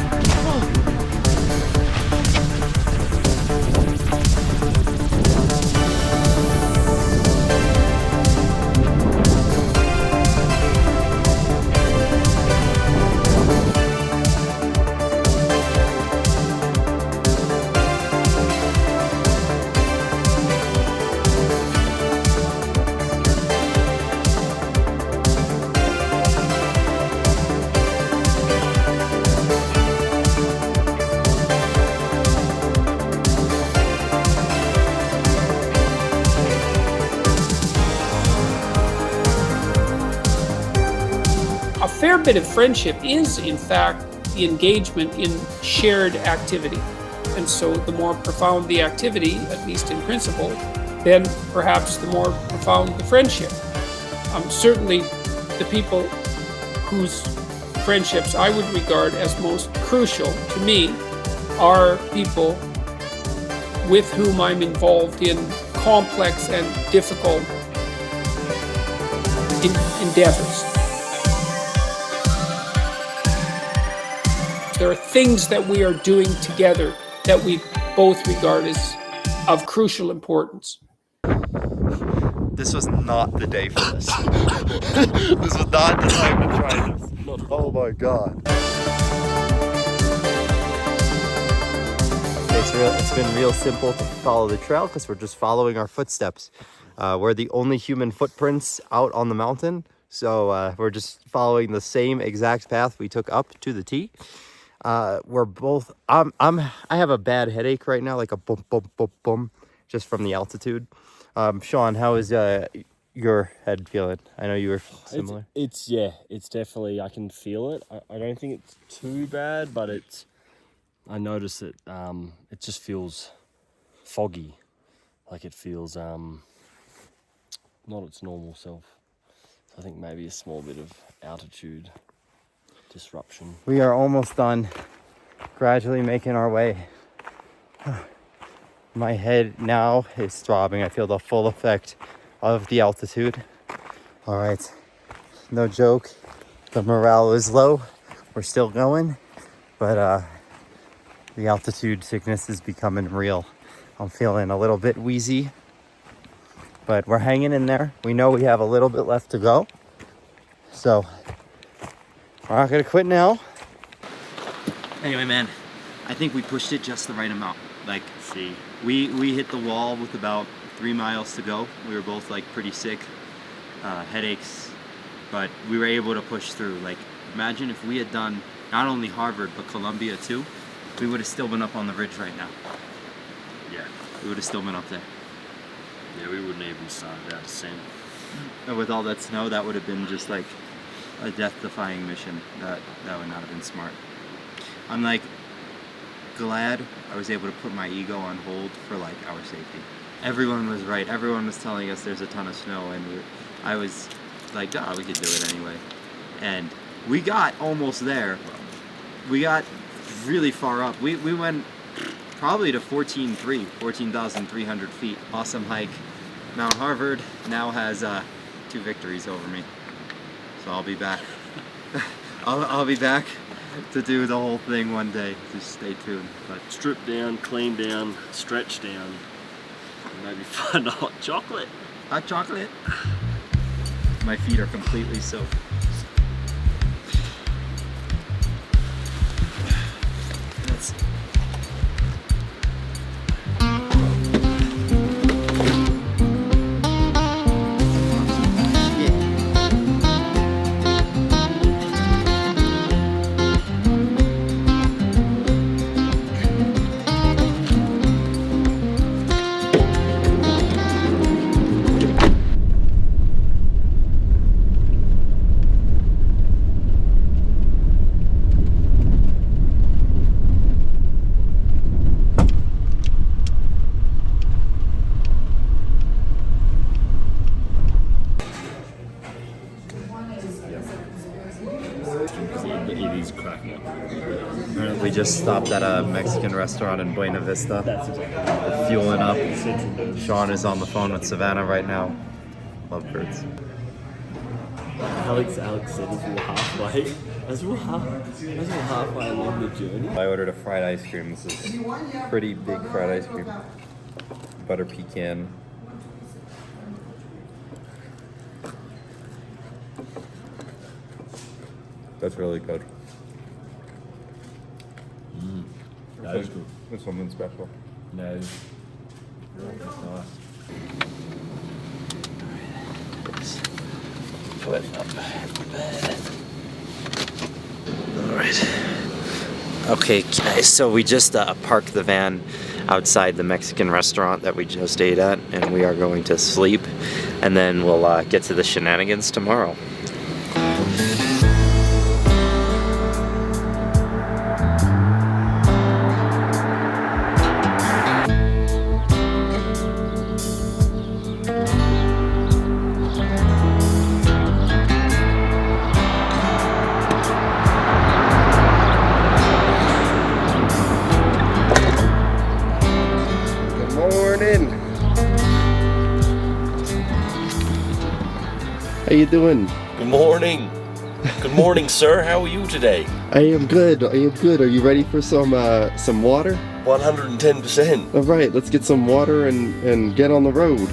A fair bit of friendship is, in fact, the engagement in shared activity. And so the more profound the activity, at least in principle, then perhaps the more profound the friendship. Certainly the people whose friendships I would regard as most crucial to me are people with whom I'm involved in complex and difficult endeavors. There are things that we are doing together that we both regard as of crucial importance. This was not the day for this. This was not the time to try this. Oh my god. It's been real simple to follow the trail because we're just following our footsteps. We're the only human footprints out on the mountain, so we're just following the same exact path we took up to the T. We're both. I have a bad headache right now, like a boom, boom, boom, boom, just from the altitude. Sean, how is your head feeling? I know you were similar. It's definitely, I can feel it. I don't think it's too bad, but I notice that it just feels foggy, like it feels not its normal self. So I think maybe a small bit of altitude disruption. We are almost done, gradually making our way. My head now is throbbing. I feel the full effect of the altitude. All right, no joke, the morale is low. We're still going, but the altitude sickness is becoming real. I'm feeling a little bit wheezy, but we're hanging in there. We know we have a little bit left to go, so we're not gonna quit now. Anyway, man, I think we pushed it just the right amount. Like, we hit the wall with about 3 miles to go. We were both like pretty sick, headaches, but we were able to push through. Like, imagine if we had done not only Harvard but Columbia too, we would have still been up on the ridge right now. Yeah. We would have still been up there. Yeah, we wouldn't even started our descent. And with all that snow, that would have been just like a death-defying mission. That would not have been smart. I'm like glad I was able to put my ego on hold for like our safety. Everyone was right. Everyone was telling us there's a ton of snow, and I was like, oh, we could do it anyway. And we got almost there. We got really far up. We went probably to 14,300 feet. Awesome hike. Mount Harvard now has 2 victories over me. So I'll be back. I'll be back to do the whole thing one day. Just stay tuned. But strip down, clean down, stretch down, and maybe find a hot chocolate. Hot chocolate? My feet are completely soaked. That's It is cracking. We just stopped at a Mexican restaurant in Buena Vista. We're fueling up. Sean is on the phone with Savannah right now. Lovebirds. Alex said as we're halfway. As we're halfway along the journey. I ordered a fried ice cream. This is pretty big fried ice cream. Butter pecan. That's really good. That is good. There's something special. No. That's nice. Put up bed. Alright. Okay, guys, so we just parked the van outside the Mexican restaurant that we just ate at, and we are going to sleep, and then we'll get to the shenanigans tomorrow. How you doing? Good morning. Good morning, sir. How are you today? I am good. I am good. Are you ready for some water? 110%. All right, let's get some water and get on the road.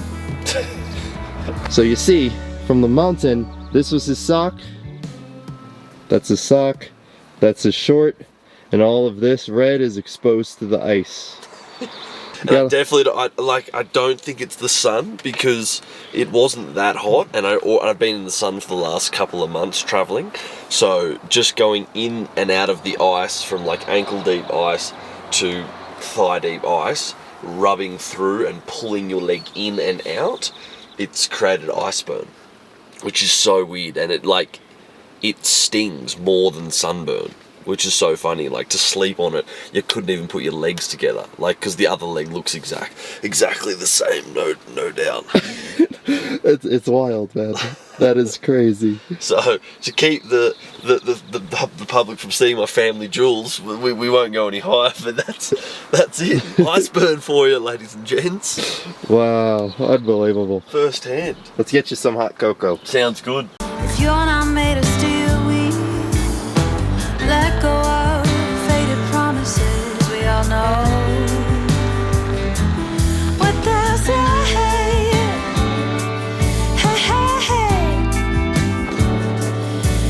So you see, from the mountain, this was his sock. That's his sock. That's his short. And all of this red is exposed to the ice. And I definitely I don't think it's the sun, because it wasn't that hot, and I've been in the sun for the last couple of months traveling, so just going in and out of the ice from like ankle deep ice to thigh deep ice, rubbing through and pulling your leg in and out, it's created ice burn, which is so weird, and it stings more than sunburn. which is so funny. Like, to sleep on it, you couldn't even put your legs together, like, because the other leg looks exactly the same. No doubt. It's wild, man. That is crazy. So to keep the public from seeing my family jewels, we won't go any higher. But that's it. Iceberg for you, ladies and gents. Wow, unbelievable. First hand. Let's get you some hot cocoa. Sounds good. If you're not made of steel, we let go of faded promises. We all know what they'll say. Hey.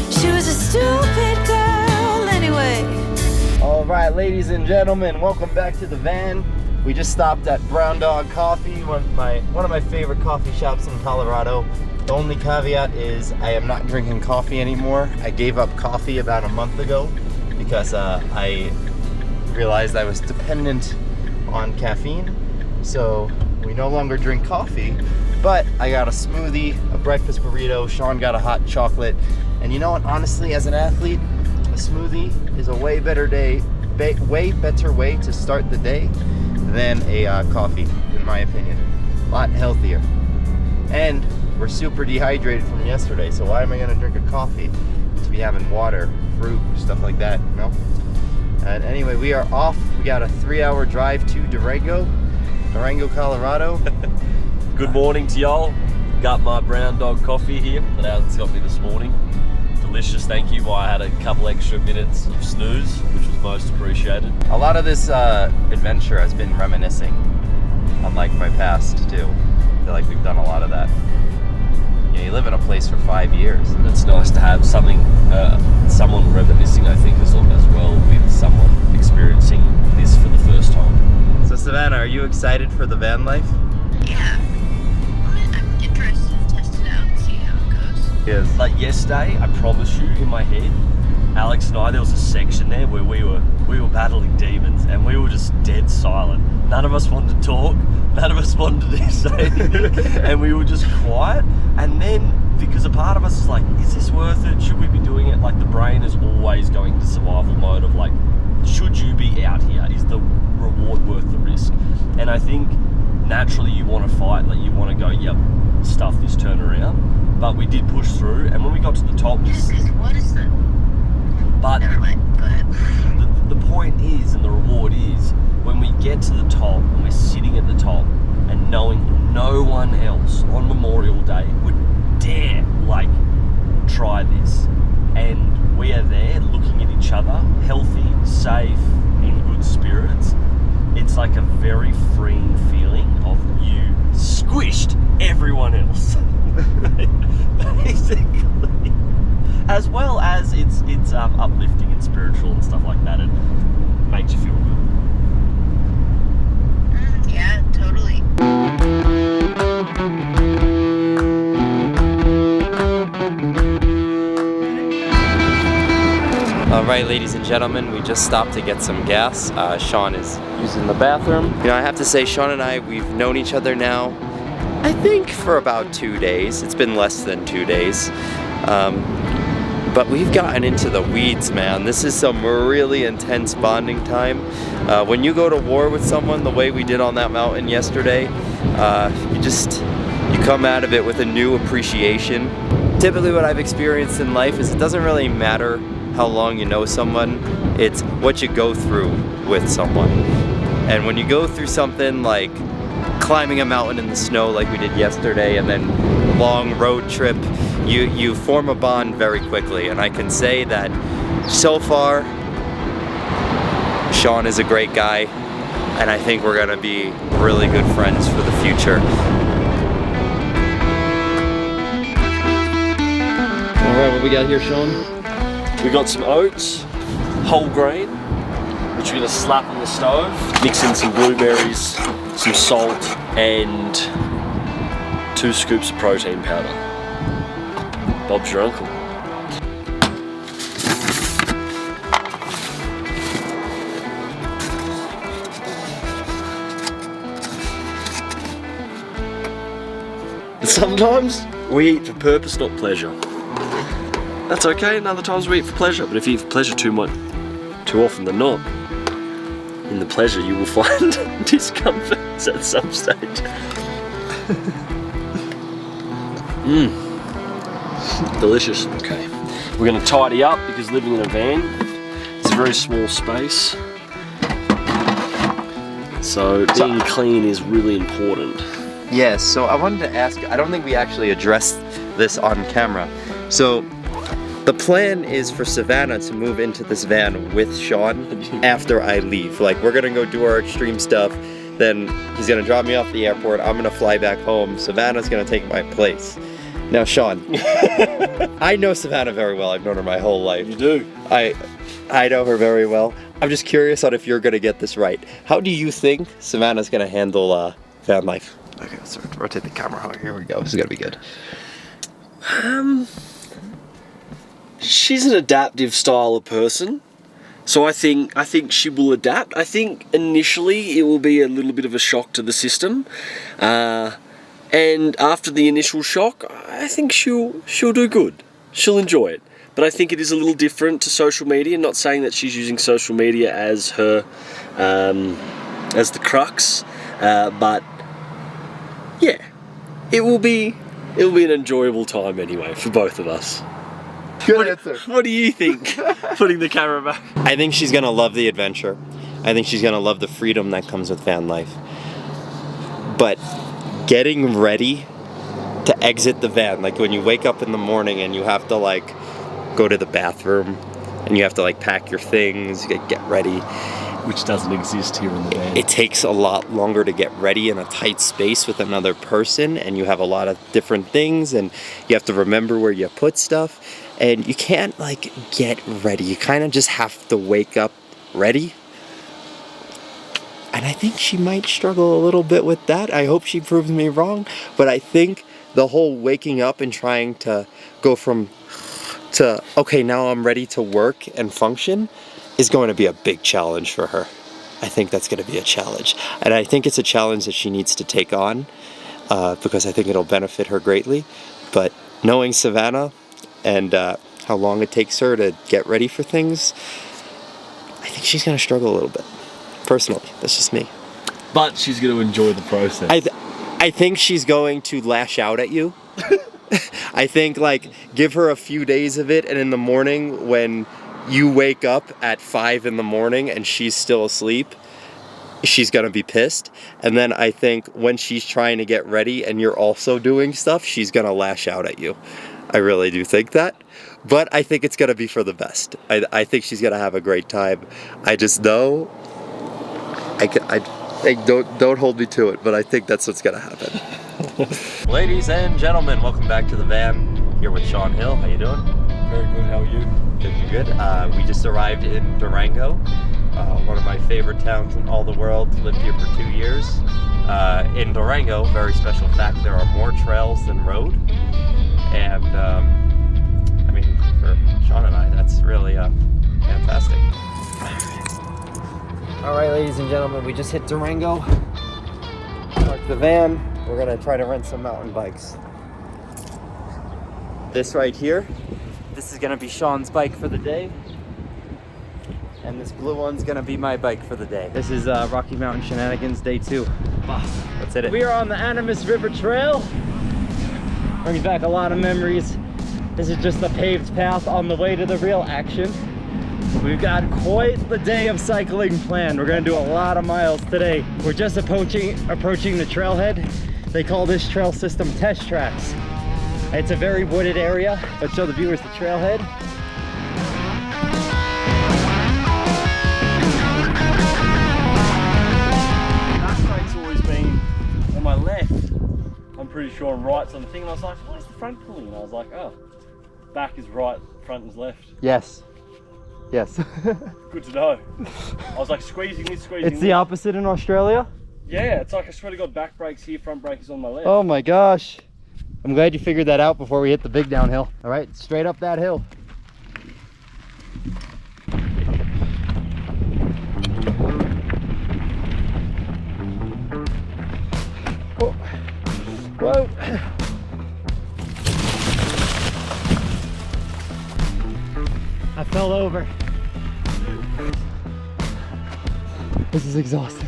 She was a stupid girl anyway. All right, ladies and gentlemen, welcome back to the van. We just stopped at Brown Dog Coffee, one of my favorite coffee shops in Colorado. The only caveat is I am not drinking coffee anymore. I gave up coffee about a month ago because I realized I was dependent on caffeine. So we no longer drink coffee, but I got a smoothie, a breakfast burrito, Sean got a hot chocolate. And you know what, honestly, as an athlete, a smoothie is a way better way to start the day than a coffee, in my opinion. A lot healthier. And we're super dehydrated from yesterday, so why am I gonna drink a coffee? To be having water, fruit, stuff like that, you know? And anyway, we are off. We got a 3-hour drive to Durango, Colorado. Good morning to y'all. Got my Brown Dog coffee here that Alex got me this morning. Delicious, thank you. I had a couple extra minutes of snooze, which was most appreciated. A lot of this adventure has been reminiscing on like my past too. I feel like we've done a lot of that. You know, you live in a place for 5 years. And it's nice to have something, someone reminiscing, I think, as well, with someone experiencing this for the first time. So Savannah, are you excited for the van life? Yeah. I'm interested to test it out and see how it goes. Yes. Like yesterday, I promise you, in my head, Alex and I, there was a section there where we were battling demons, and we were just dead silent. None of us wanted to talk. None of us wanted to say anything, and we were just quiet. And then, because a part of us is like, is this worth it? Should we be doing it? Like, the brain is always going to survival mode of like, should you be out here? Is the reward worth the risk? And I think naturally you want to fight, like you want to go, yep, stuff this turn around. But we did push through, and when we got to the top, What is that? but Never mind. Go ahead. the point is, and the reward is, when we get to the top and we're sitting at the top and knowing no one else on Memorial Day would dare like try this, and we are there looking at each other, healthy, safe, in good spirits, it's like a very freeing feeling of you squished everyone else. Basically. As well as it's uplifting and spiritual and stuff like that. It makes you feel good. Yeah, totally. Alright, ladies and gentlemen, we just stopped to get some gas. Sean is using the bathroom. You know, I have to say, Sean and I, we've known each other now, I think for about 2 days. It's been less than 2 days. But we've gotten into the weeds, man. This is some really intense bonding time. When you go to war with someone the way we did on that mountain yesterday, you come out of it with a new appreciation. Typically what I've experienced in life is it doesn't really matter how long you know someone, it's what you go through with someone. And when you go through something like climbing a mountain in the snow like we did yesterday, and then long road trip, you form a bond very quickly. And I can say that so far, Sean is a great guy, and I think we're gonna be really good friends for the future. Alright, what we got here, Sean? We got some oats, whole grain, which we're gonna slap on the stove, mix in some blueberries, some salt, and 2 scoops of protein powder. Bob's your uncle. Sometimes we eat for purpose, not pleasure. That's okay, and other times we eat for pleasure, but if you eat for pleasure too much, too often than not, in the pleasure you will find discomforts at some stage. Delicious. Okay, we're going to tidy up because living in a van is a very small space. So being clean is really important. Yes, so I wanted to ask, I don't think we actually addressed this on camera. So the plan is for Savannah to move into this van with Sean after I leave. Like, we're gonna go do our extreme stuff, then he's gonna drop me off the airport, I'm gonna fly back home, Savannah's gonna take my place. Now Sean, I know Savannah very well, I've known her my whole life. You do? I know her very well. I'm just curious on if you're gonna get this right. How do you think Savannah's gonna handle van life? Okay, let's rotate the camera. Here we go. This is gonna be good. She's an adaptive style of person, so I think she will adapt. I think initially it will be a little bit of a shock to the system, and after the initial shock, I think she'll do good. She'll enjoy it. But I think it is a little different to social media. Not saying that she's using social media as her, as the crux, but yeah, it will be an enjoyable time anyway for both of us. Good answer. What do you think? Putting the camera back. I think she's gonna love the adventure. I think she's gonna love the freedom that comes with van life. But getting ready to exit the van, like when you wake up in the morning and you have to like go to the bathroom and you have to like pack your things, get ready. Which doesn't exist here in the van. It takes a lot longer to get ready in a tight space with another person, and you have a lot of different things, and you have to remember where you put stuff, and you can't like get ready. You kind of just have to wake up ready. And I think she might struggle a little bit with that. I hope she proves me wrong, but I think the whole waking up and trying to go from to, okay, now I'm ready to work and function, is going to be a big challenge for her. I think that's going to be a challenge. And I think it's a challenge that she needs to take on because I think it'll benefit her greatly. But knowing Savannah and how long it takes her to get ready for things, I think she's going to struggle a little bit. Personally, that's just me. But she's going to enjoy the process. I think she's going to lash out at you. I think like give her a few days of it, and in the morning when you wake up at 5 in the morning and she's still asleep, she's gonna be pissed. And then I think when she's trying to get ready and you're also doing stuff, she's gonna lash out at you. I really do think that. But I think it's gonna be for the best. I think she's gonna have a great time. I just know, don't hold me to it, but I think that's what's gonna happen. Ladies and gentlemen, welcome back to the van. Here with Sean Hill. How you doing? Very good, how are you? Good. We just arrived in Durango, one of my favorite towns in all the world. Lived here for 2 years. In Durango, very special fact, there are more trails than road. And I mean, for Sean and I, that's really fantastic. All right, ladies and gentlemen, we just hit Durango. Parked the van. We're gonna try to rent some mountain bikes. This right here, this is gonna be Sean's bike for the day. And this blue one's gonna be my bike for the day. This is Rocky Mountain Shenanigans Day 2. Let's hit it. We are on the Animas River Trail. Brings back a lot of memories. This is just a paved path on the way to the real action. We've got quite the day of cycling planned. We're gonna do a lot of miles today. We're just approaching the trailhead. They call this trail system test tracks. It's a very wooded area. Let's show the viewers the trailhead. Backbrake's always been on my left. I'm pretty sure I'm right's on the thing, and I was like, why is the front pulling? And I was like, oh, back is right, front is left. Yes. Yes. Good to know. I was like squeezing this. It's the opposite in Australia? Yeah, it's like I swear to God, back brakes here, front brake is on my left. Oh my gosh. I'm glad you figured that out before we hit the big downhill. All right, straight up that hill. Whoa. Whoa. I fell over. This is exhausting.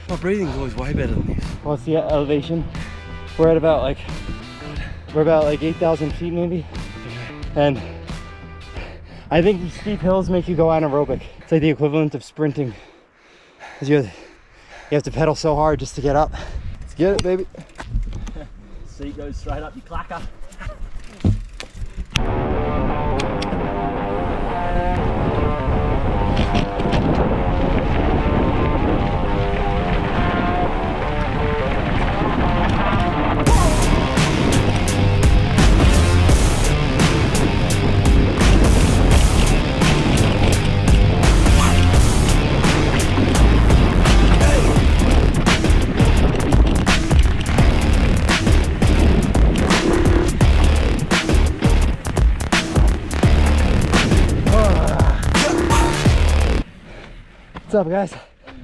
My breathing's always way better than this. What's the elevation? We're at about like 8,000 feet maybe. And I think these steep hills make you go anaerobic. It's like the equivalent of sprinting. Because you have to pedal so hard just to get up. Let's get it, baby. Seat goes straight up your clacker. What's up, guys?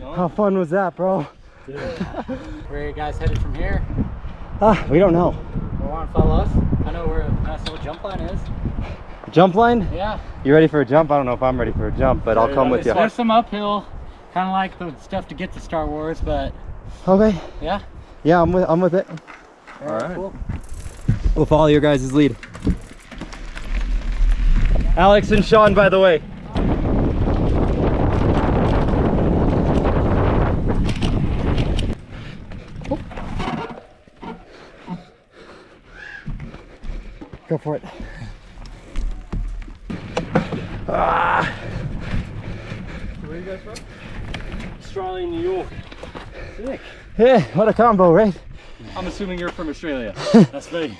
How fun was that, bro? Dude. Where are you guys headed from here? We don't know. You want to follow us? I know where a nice little jump line is. Jump line? Yeah. You ready for a jump? I don't know if I'm ready for a jump, but I'll come with you. There's some uphill, kind of like the stuff to get to Star Wars, but Okay. yeah. Yeah, I'm with it. All right. Cool. We'll follow your guys' lead. Alex and Sean, by the way. Go for it. Where are you guys from? Australia, New York. Sick. Yeah, what a combo, right? I'm assuming you're from Australia. That's me.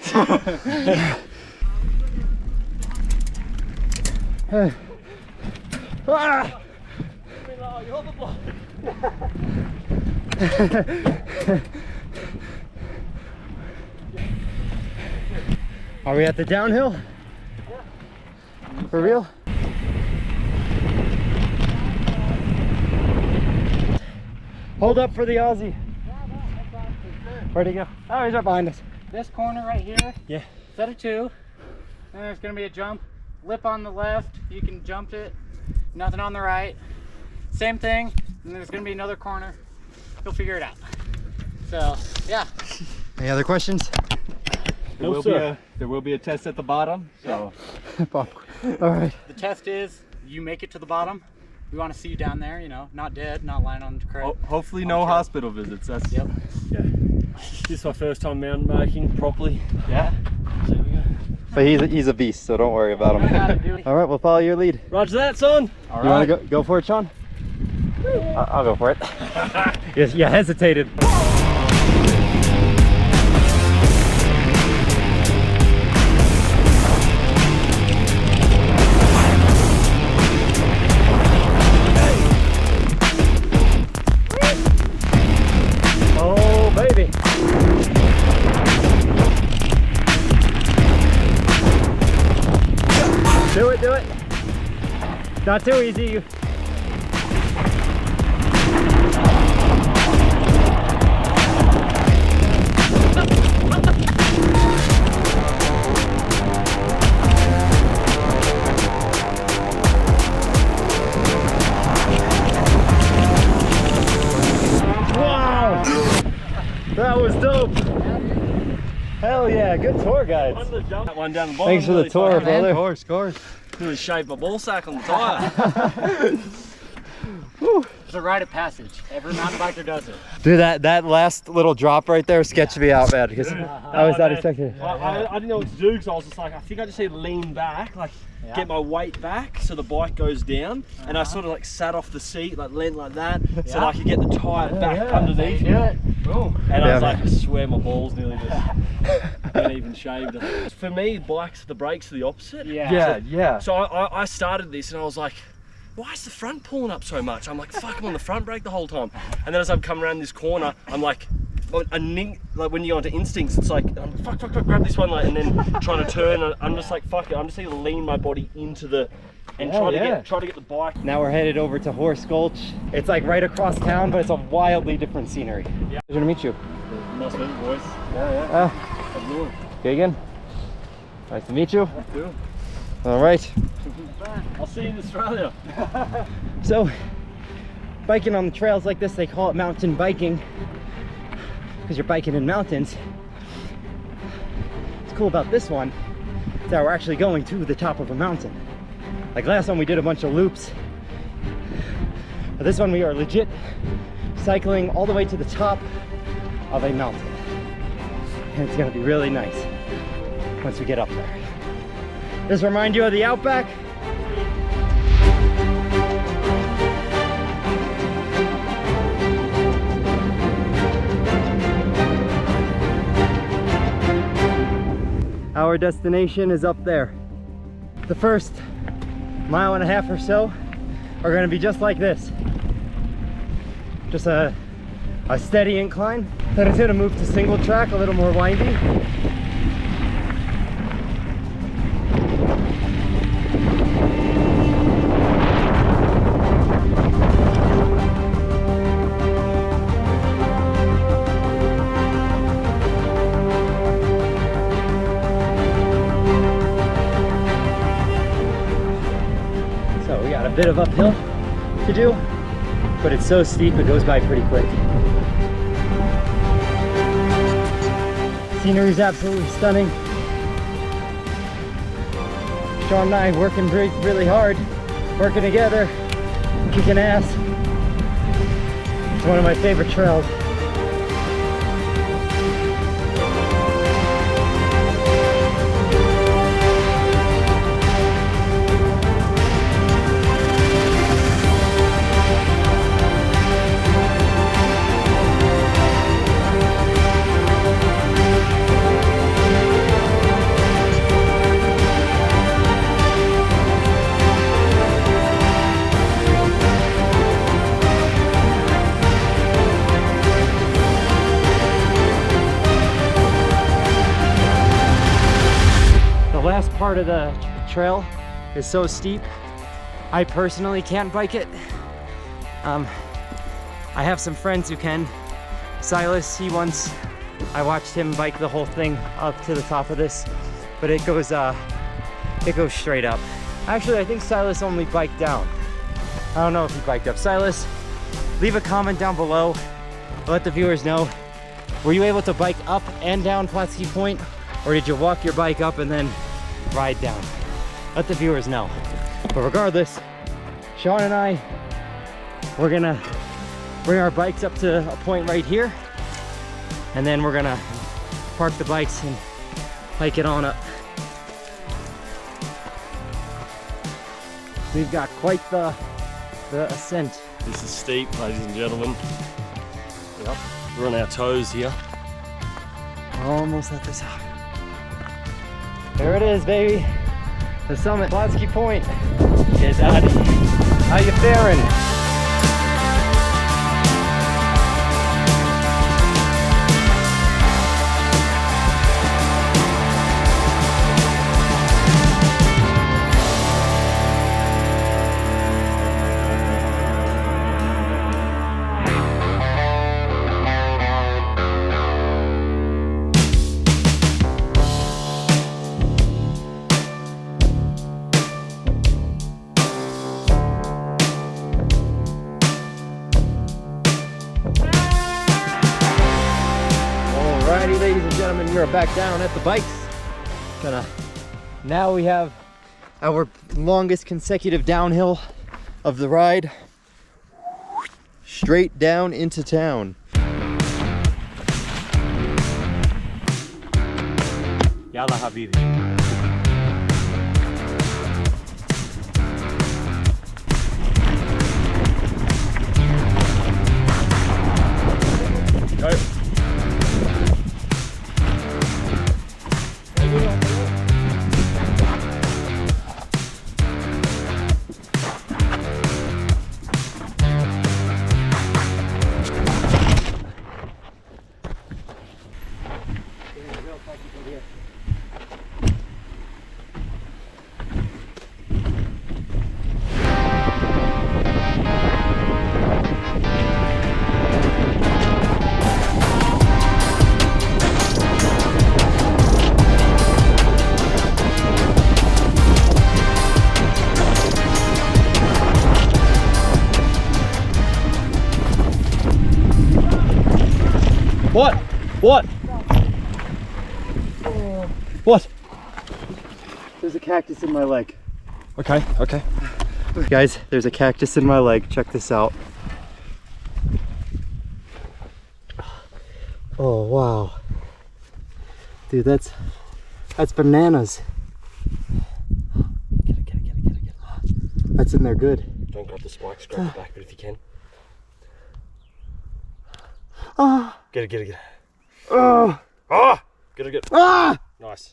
Ah! Are we at the downhill? For real? Hold up for the Aussie. Where'd he go? Oh, he's right behind us. This corner right here. Yeah. Set of 2. Then there's gonna be a jump. Lip on the left. You can jump it. Nothing on the right. Same thing. And there's gonna be another corner. You'll figure it out. So yeah. Any other questions? There will be a test at the bottom. So. All right. The test is you make it to the bottom. We want to see you down there, you know, not dead, not lying on the crate. Hopefully no hospital visits. That's Yep. Yeah. This is my first time mountain biking properly. Yeah. So we go. But he's a beast, so don't worry about him. All right, we'll follow your lead. Roger that, son. You want to go for it, Sean? I'll go for it. You hesitated. Oh, baby. Do it, do it. Not too easy. That was dope. Hell yeah, good tour, guys. That one down the bottom. Thanks for the tour, brother. Of course. It was shaped my ball sack on the tyre. It's a rite of passage. Every mountain biker does it. Dude, that last little drop right there sketched me out, man, because I was not expecting it. I didn't know what to do because I was just like, I think I just need to lean back, like get my weight back so the bike goes down. And I sort of like sat off the seat, like leaned like that, so that I could get the tyre back underneath me. And I was like, I swear my balls nearly just weren't even shaved. For me, bikes, the brakes are the opposite. So I started this and I was like, why is the front pulling up so much? I'm like, fuck, I'm on the front brake the whole time. And then as I'm coming around this corner, I'm like, like when you go into instincts, it's like, fuck, grab this one, like, and then trying to turn. And I'm just like, fuck it, I'm just going to lean my body into the, and try to get the bike. Now we're headed over to Horse Gulch. It's like right across town, but it's a wildly different scenery. Yeah. Pleasure to meet you. Nice to meet you, boys. Okay, again. Nice to meet you. Yeah. All right. I'll see you in Australia. So, biking on the trails like this, they call it mountain biking because you're biking in mountains. What's cool about this one is that we're actually going to the top of a mountain. Like last one we did a bunch of loops, but this one we are legit cycling all the way to the top of a mountain. And it's gonna be really nice once we get up there. Does this remind you of the Outback? Our destination is up there. The first mile and a half or so are going to be just like this. Just a steady incline. Then it's going to move to single track, a little more windy. A bit of uphill to do, but it's so steep it goes by pretty quick. Scenery is absolutely stunning. Sean and I working really hard, working together, kicking ass. It's one of my favorite trails. Last part of the trail is so steep I personally can't bike it. I have some friends who can. Silas, I watched him bike the whole thing up to the top of this, but it goes straight up. Actually, I think Silas only biked down. I don't know if he biked up. Silas, leave a comment down below, let the viewers know, were you able to bike up and down Pulaski Point, or did you walk your bike up and then ride down? Let the viewers know. But regardless, Sean and I, we're gonna bring our bikes up to a point right here, and then we're gonna park the bikes and hike it on up. We've got quite the ascent. This is steep, ladies and gentlemen. Yep, we're on our toes here. Almost at the top. There it is, baby. The summit, Pulaski Point. Hey, Daddy. How you faring? Alrighty, ladies and gentlemen, we are back down at the bikes. Now we have our longest consecutive downhill of the ride, straight down into town. Yalla Habibi. Go. What? What? There's a cactus in my leg. Okay, okay. Guys, there's a cactus in my leg. Check this out. Oh, wow. Dude, that's bananas. Get it. That's in there good. Don't grab the spikes, grab the back of it if you can. Ah! Get it. Oh! Ah! Get it. Ah! Nice.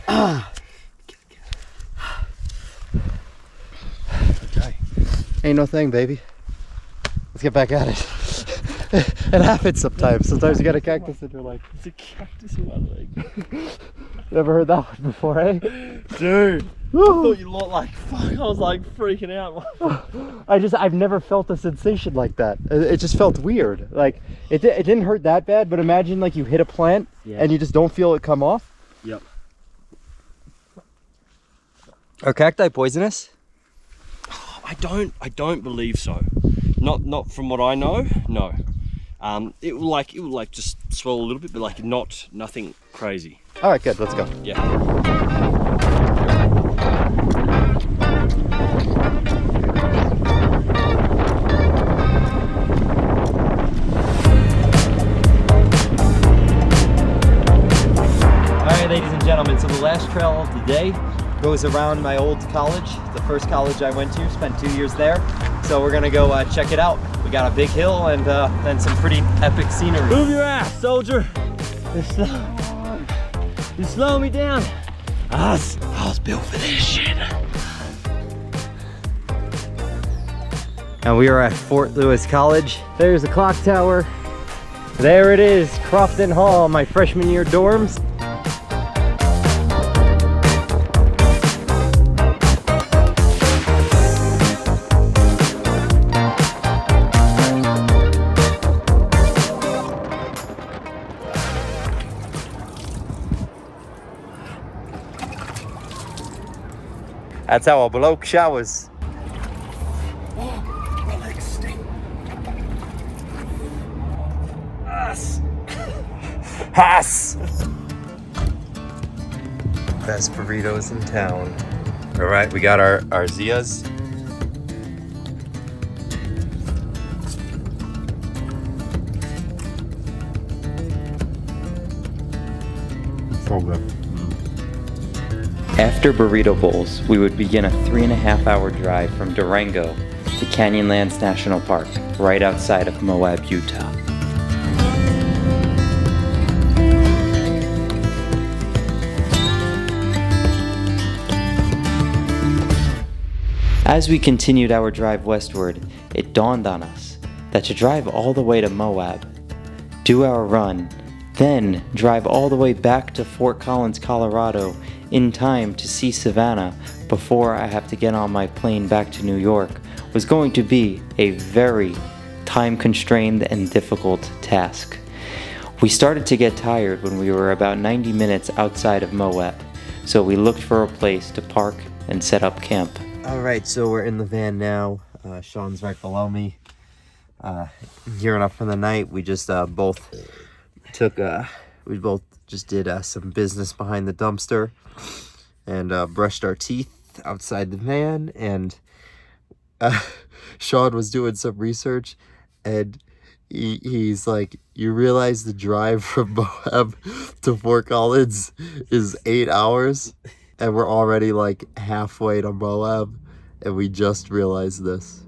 Ah! Okay. Ain't no thing, baby. Let's get back at it. It happens sometimes. Sometimes you got a cactus in your leg. There's a cactus in my leg. Never heard that one before, eh? Dude. I thought you looked like fuck. I was like freaking out. I've never felt a sensation like that. It just felt weird. Like it didn't hurt that bad, but imagine like you hit a plant and you just don't feel it come off. Yep. Are cacti poisonous? I don't believe so. Not from what I know. No. It will like just swell a little bit, but like nothing crazy. All right, good. Let's go. Yeah. Alright, ladies and gentlemen, so the last trail of the day goes around my old college, the first college I went to, spent 2 years there. So we're gonna go check it out. We got a big hill and then some pretty epic scenery. Move your ass, soldier. You slow me down. I was built for this shit. And we are at Fort Lewis College. There's the clock tower. There it is, Crofton Hall, my freshman year dorms. That's how a bloke showers. Haas! Best burritos in town. All right, we got our Zias. So good. After burrito bowls, we would begin a 3.5-hour drive from Durango to Canyonlands National Park, right outside of Moab, Utah. As we continued our drive westward, it dawned on us that to drive all the way to Moab, do our run, then drive all the way back to Fort Collins, Colorado in time to see Savannah before I have to get on my plane back to New York was going to be a very time-constrained and difficult task. We started to get tired when we were about 90 minutes outside of Moab, so we looked for a place to park and set up camp. Alright, so we're in the van now. Sean's right below me. Gearing up for the night. We just both did some business behind the dumpster and brushed our teeth outside the van, and Sean was doing some research, and he's like, you realize the drive from Moab to Fort Collins is 8 hours, and we're already like halfway to Moab, and we just realized this.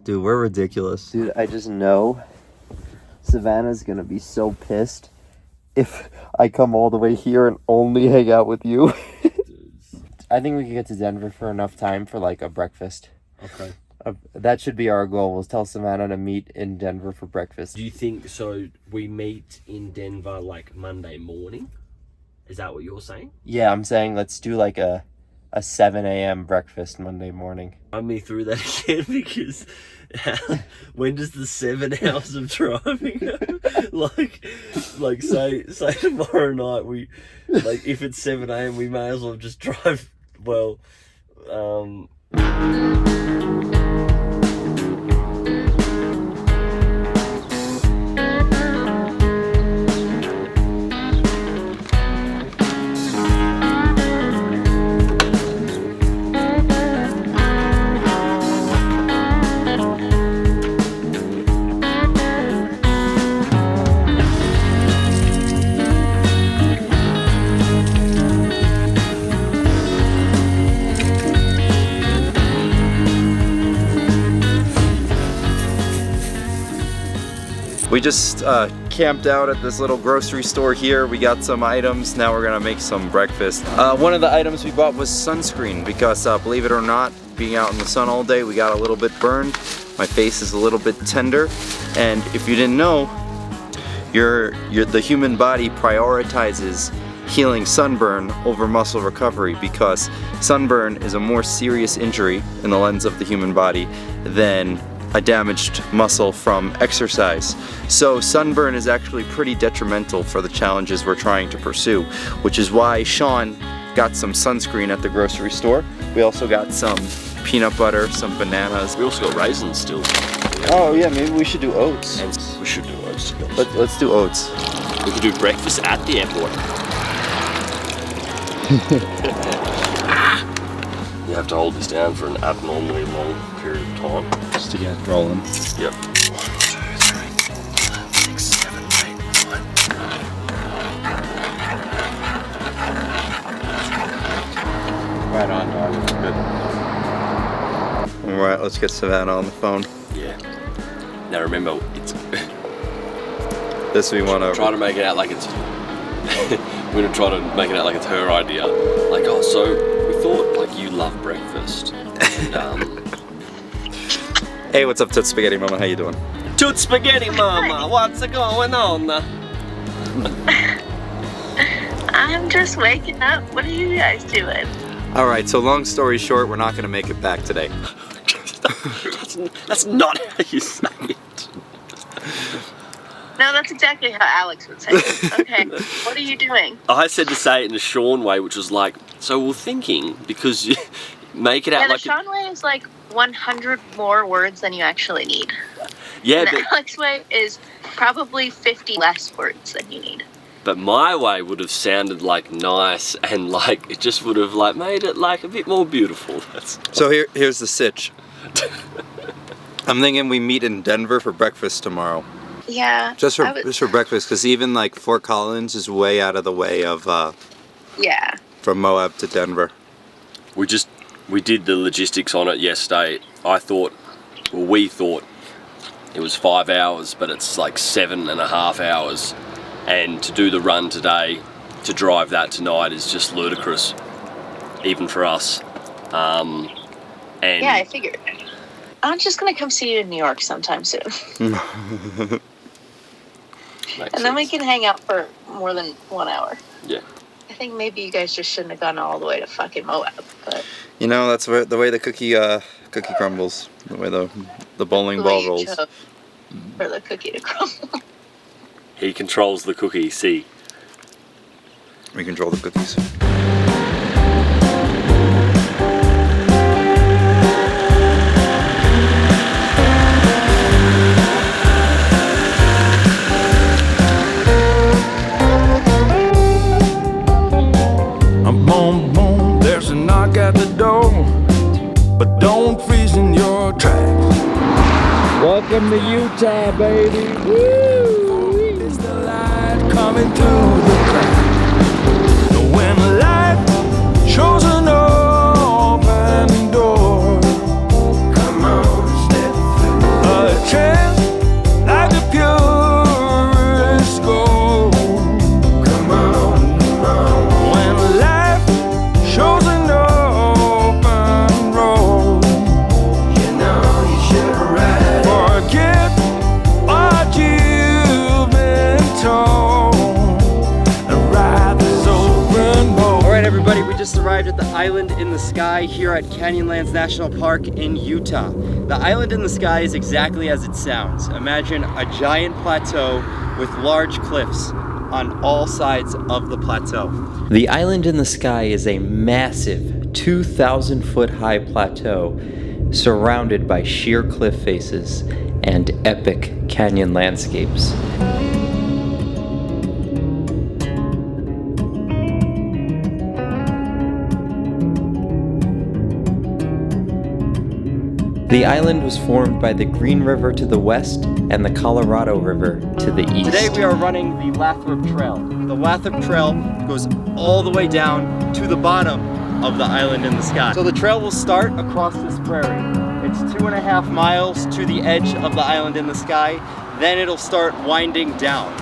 Dude, we're ridiculous. Dude, I just know Savannah's gonna be so pissed if I come all the way here and only hang out with you. I think we can get to Denver for enough time for like a breakfast. Okay. That should be our goal, was tell Savannah to meet in Denver for breakfast. Do you think so? We meet in Denver like Monday morning? Is that what you're saying? Yeah, I'm saying let's do like a 7 a.m. breakfast Monday morning. Run me through that again, because when does the 7 hours of driving like say tomorrow night we, like, if it's 7 a.m. we may as well just drive, well, We just camped out at this little grocery store here. We got some items. Now we're gonna make some breakfast. One of the items we bought was sunscreen because believe it or not, being out in the sun all day, we got a little bit burned. My face is a little bit tender. And if you didn't know, the human body prioritizes healing sunburn over muscle recovery because sunburn is a more serious injury in the lens of the human body than a damaged muscle from exercise. So sunburn is actually pretty detrimental for the challenges we're trying to pursue, which is why Sean got some sunscreen at the grocery store. We also got some peanut butter, some bananas. We also got raisins still. Oh yeah, maybe we should do oats. We should do oats. Let's do oats. We could do breakfast at the airport. You have to hold this down for an abnormally long period of time. Just to get rolling. Yep. 1, 2, 3, 4, 5, 6, 7, 8, 9. Right on, dog. Good. Alright, let's get Savannah on the phone. Yeah. Now remember, it's... This we want to... Try to make it out like it's... We're gonna try to make it out like it's her idea. Like, oh, so we thought like you love breakfast. And, Hey, what's up, Toot Spaghetti Mama? How you doing? Toot Spaghetti Mama, what's going on? I'm just waking up. What are you guys doing? Alright, so long story short, we're not going to make it back today. That's not how you say it. No, that's exactly how Alex would say it. Okay, what are you doing? I said to say it in a Sean way, which was like, so we're thinking, because you make it out Yeah, like... the Sean way is like 100 more words than you actually need. Yeah, and but... the Alex way is probably 50 less words than you need. But my way would have sounded like nice and like, it just would have like made it like a bit more beautiful. So here's the sitch. I'm thinking we meet in Denver for breakfast tomorrow. Yeah. Just for breakfast, because even like Fort Collins is way out of the way of yeah. from Moab to Denver. We did the logistics on it yesterday. We thought it was 5 hours, but it's like 7.5 hours. And to do the run today, to drive that tonight is just ludicrous, even for us. And yeah, I figured. I'm just gonna come see you in New York sometime soon. And then we can hang out for more than 1 hour. Yeah. I think maybe you guys just shouldn't have gone all the way to fucking Moab, but... You know, that's the way the cookie crumbles. The way the bowling ball rolls. For the cookie to crumble. He controls the cookie, see. We control the cookies. Boom, boom, there's a knock at the door, but don't freeze in your tracks. Welcome to Utah, baby. Woo! Is the light coming through the crack? When light shows an open door, come on, step through. A chance like the purest gold. Come on, come on. When life shows an open road, you know you should ride it. Forget what you've been told and ride this open road. Alright everybody, we just arrived at the Island in the Sky here at Canyonlands National Park in Utah. The Island in the Sky is exactly as it sounds. Imagine a giant plateau with large cliffs on all sides of the plateau. The Island in the Sky is a massive 2,000-foot high plateau surrounded by sheer cliff faces and epic canyon landscapes. The island was formed by the Green River to the west and the Colorado River to the east. Today we are running the Lathrop Trail. The Lathrop Trail goes all the way down to the bottom of the Island in the Sky. So the trail will start across this prairie. It's 2.5 miles to the edge of the Island in the Sky. then it'll start winding down.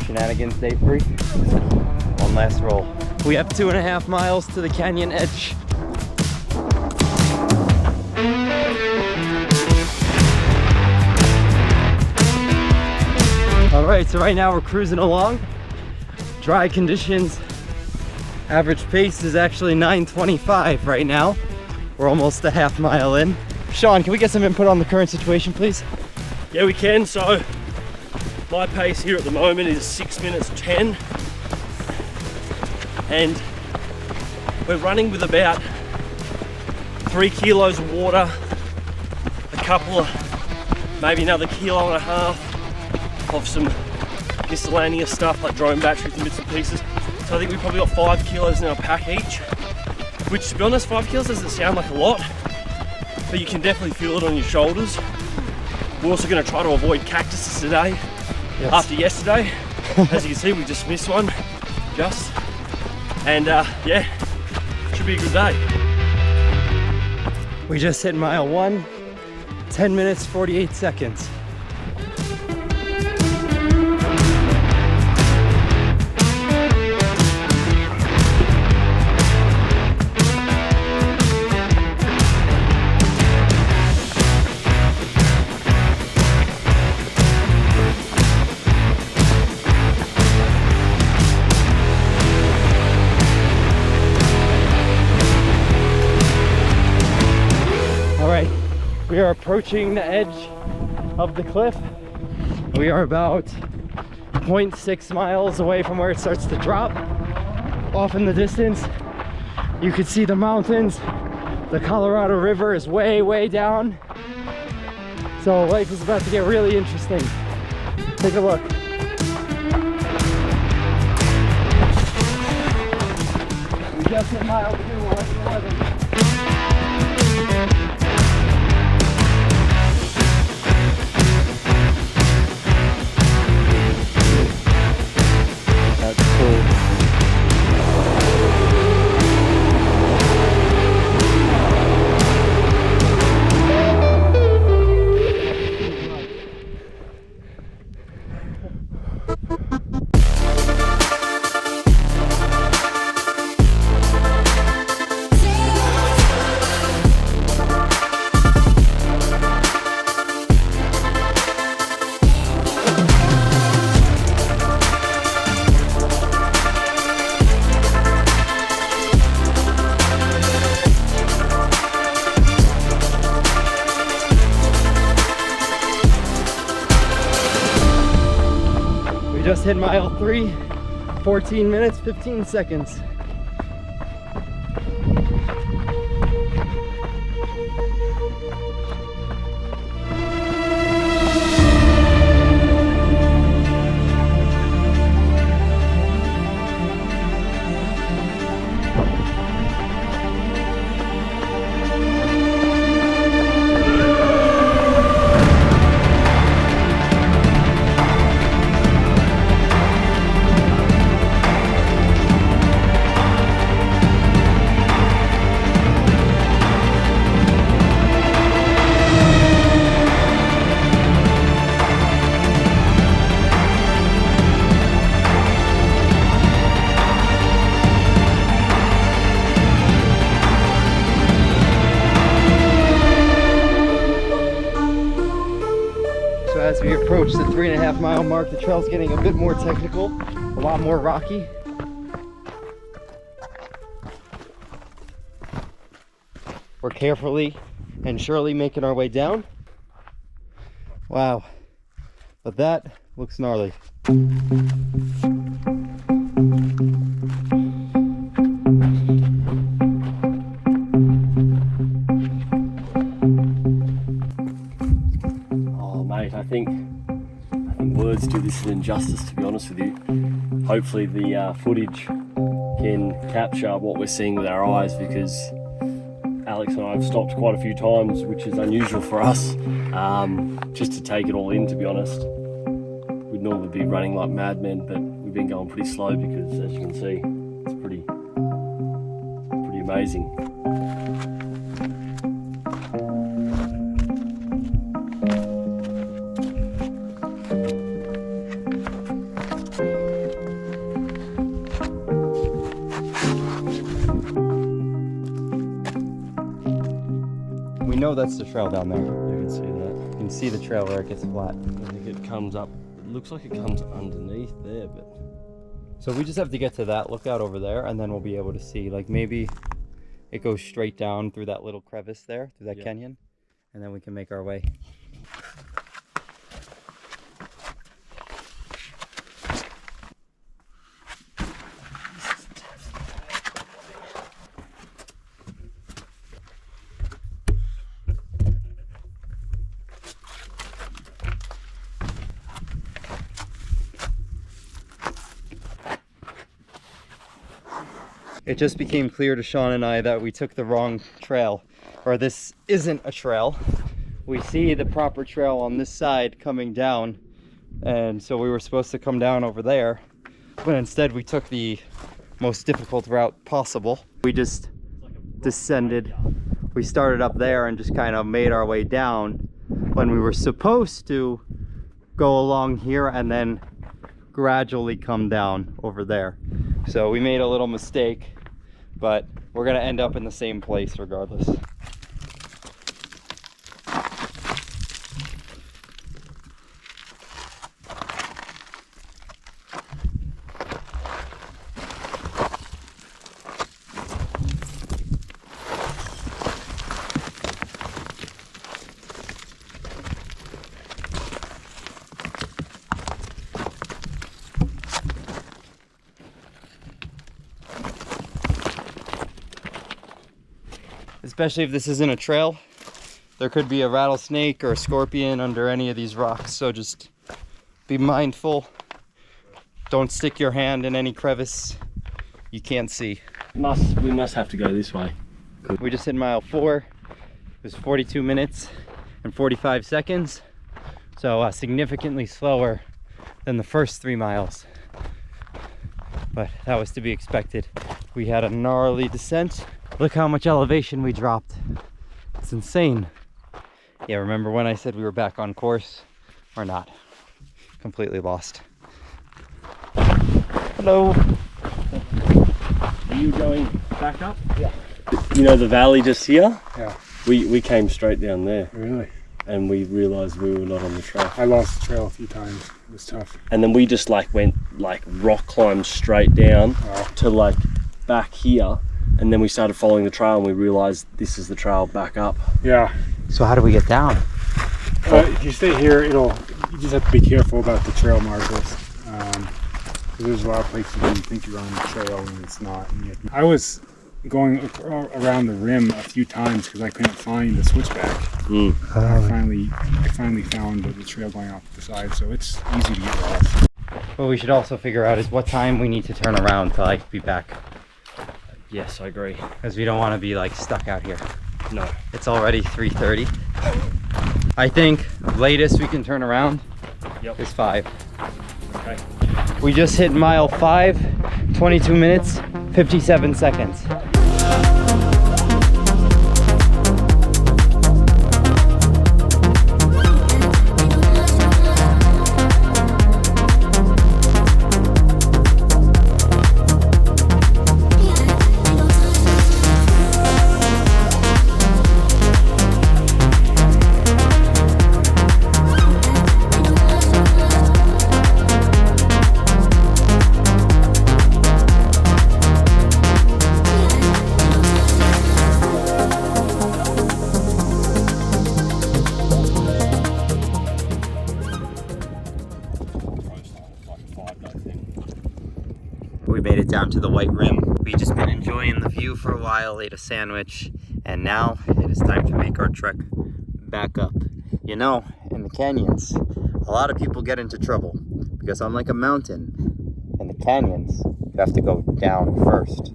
Shenanigans day 3. One last roll. We have 2.5 miles to the canyon edge. All right, so right now we're cruising along. Dry conditions. Average pace is actually 9:25 right now. We're almost a half mile in. Sean, can we get some input on the current situation, please? Yeah, we can. So my pace here at the moment is 6 minutes 10. And we're running with about 3 kilos of water, a couple of, maybe another 1.5 kilos of some miscellaneous stuff like drone batteries and bits and pieces. So I think we probably got 5 kilos in our pack each, which, to be honest, 5 kilos doesn't sound like a lot, but you can definitely feel it on your shoulders. We're also going to try to avoid cactuses today. Yes. After yesterday. As you can see, we just missed one, and yeah, should be a good day. We just hit mile 1, 10 minutes, 48 seconds. We are approaching the edge of the cliff. We are about 0.6 miles away from where it starts to drop. Off in the distance, you can see the mountains. The Colorado River is way, way down. So life is about to get really interesting. Take a look. We just hit mile 2, 11. Just hit mile 3, 14 minutes, 15 seconds. As we approach the 3.5 mile mark, the trail's getting a bit more technical, a lot more rocky. We're carefully and surely making our way down. Wow, but that looks gnarly. I think words do this an injustice, to be honest with you. Hopefully the footage can capture what we're seeing with our eyes, because Alex and I have stopped quite a few times, which is unusual for us, just to take it all in, to be honest. We'd normally be running like madmen, but we've been going pretty slow because, as you can see, it's pretty amazing. know that's the trail down there. You can see that. You can see the trail where it gets flat. I think it comes up. It looks like it comes underneath there, but. So we just have to get to that lookout over there, and then we'll be able to see. Like maybe it goes straight down through that little crevice there, through that canyon, and then we can make our way. It just became clear to Sean and I that we took the wrong trail, or this isn't a trail. We see the proper trail on this side coming down, and so we were supposed to come down over there, but instead we took the most difficult route possible. We just descended. We started up there and just kind of made our way down when we were supposed to go along here and then gradually come down over there. So we made a little mistake, but we're gonna end up in the same place regardless. Especially if this isn't a trail, there could be a rattlesnake or a scorpion under any of these rocks, so just be mindful. Don't stick your hand in any crevice you can't see. We must have to go this way. We just hit mile 4. It was 42 minutes and 45 seconds, so significantly slower than the first 3 miles. But that was to be expected. We had a gnarly descent. Look how much elevation we dropped. It's insane. Yeah, remember when I said we were back on course? Or not? Completely lost. Hello. Are you going back up? Yeah. You know the valley just here? Yeah. We came straight down there. Really? And we realised we were not on the trail. I lost the trail a few times. It was tough. And then we just like went like rock climbed straight down to like back here. And then we started following the trail and we realized this is the trail back up. Yeah. So how do we get down? If you stay here, you just have to be careful about the trail markers. There's a lot of places where you think you're on the trail and it's not. I was going around the rim a few times because I couldn't find the switchback. I finally found the trail going off the side, so it's easy to get lost. What we should also figure out is what time we need to turn around to like be back. Yes, I agree. Because we don't want to be like stuck out here. No. It's already 3:30. I think latest we can turn around is 5. Okay. We just hit mile 5, 22 minutes, 57 seconds. We made it down to the white rim. We've just been enjoying the view for a while, ate a sandwich, and now it is time to make our trek back up. You know, in the canyons, a lot of people get into trouble because unlike a mountain, in the canyons, you have to go down first.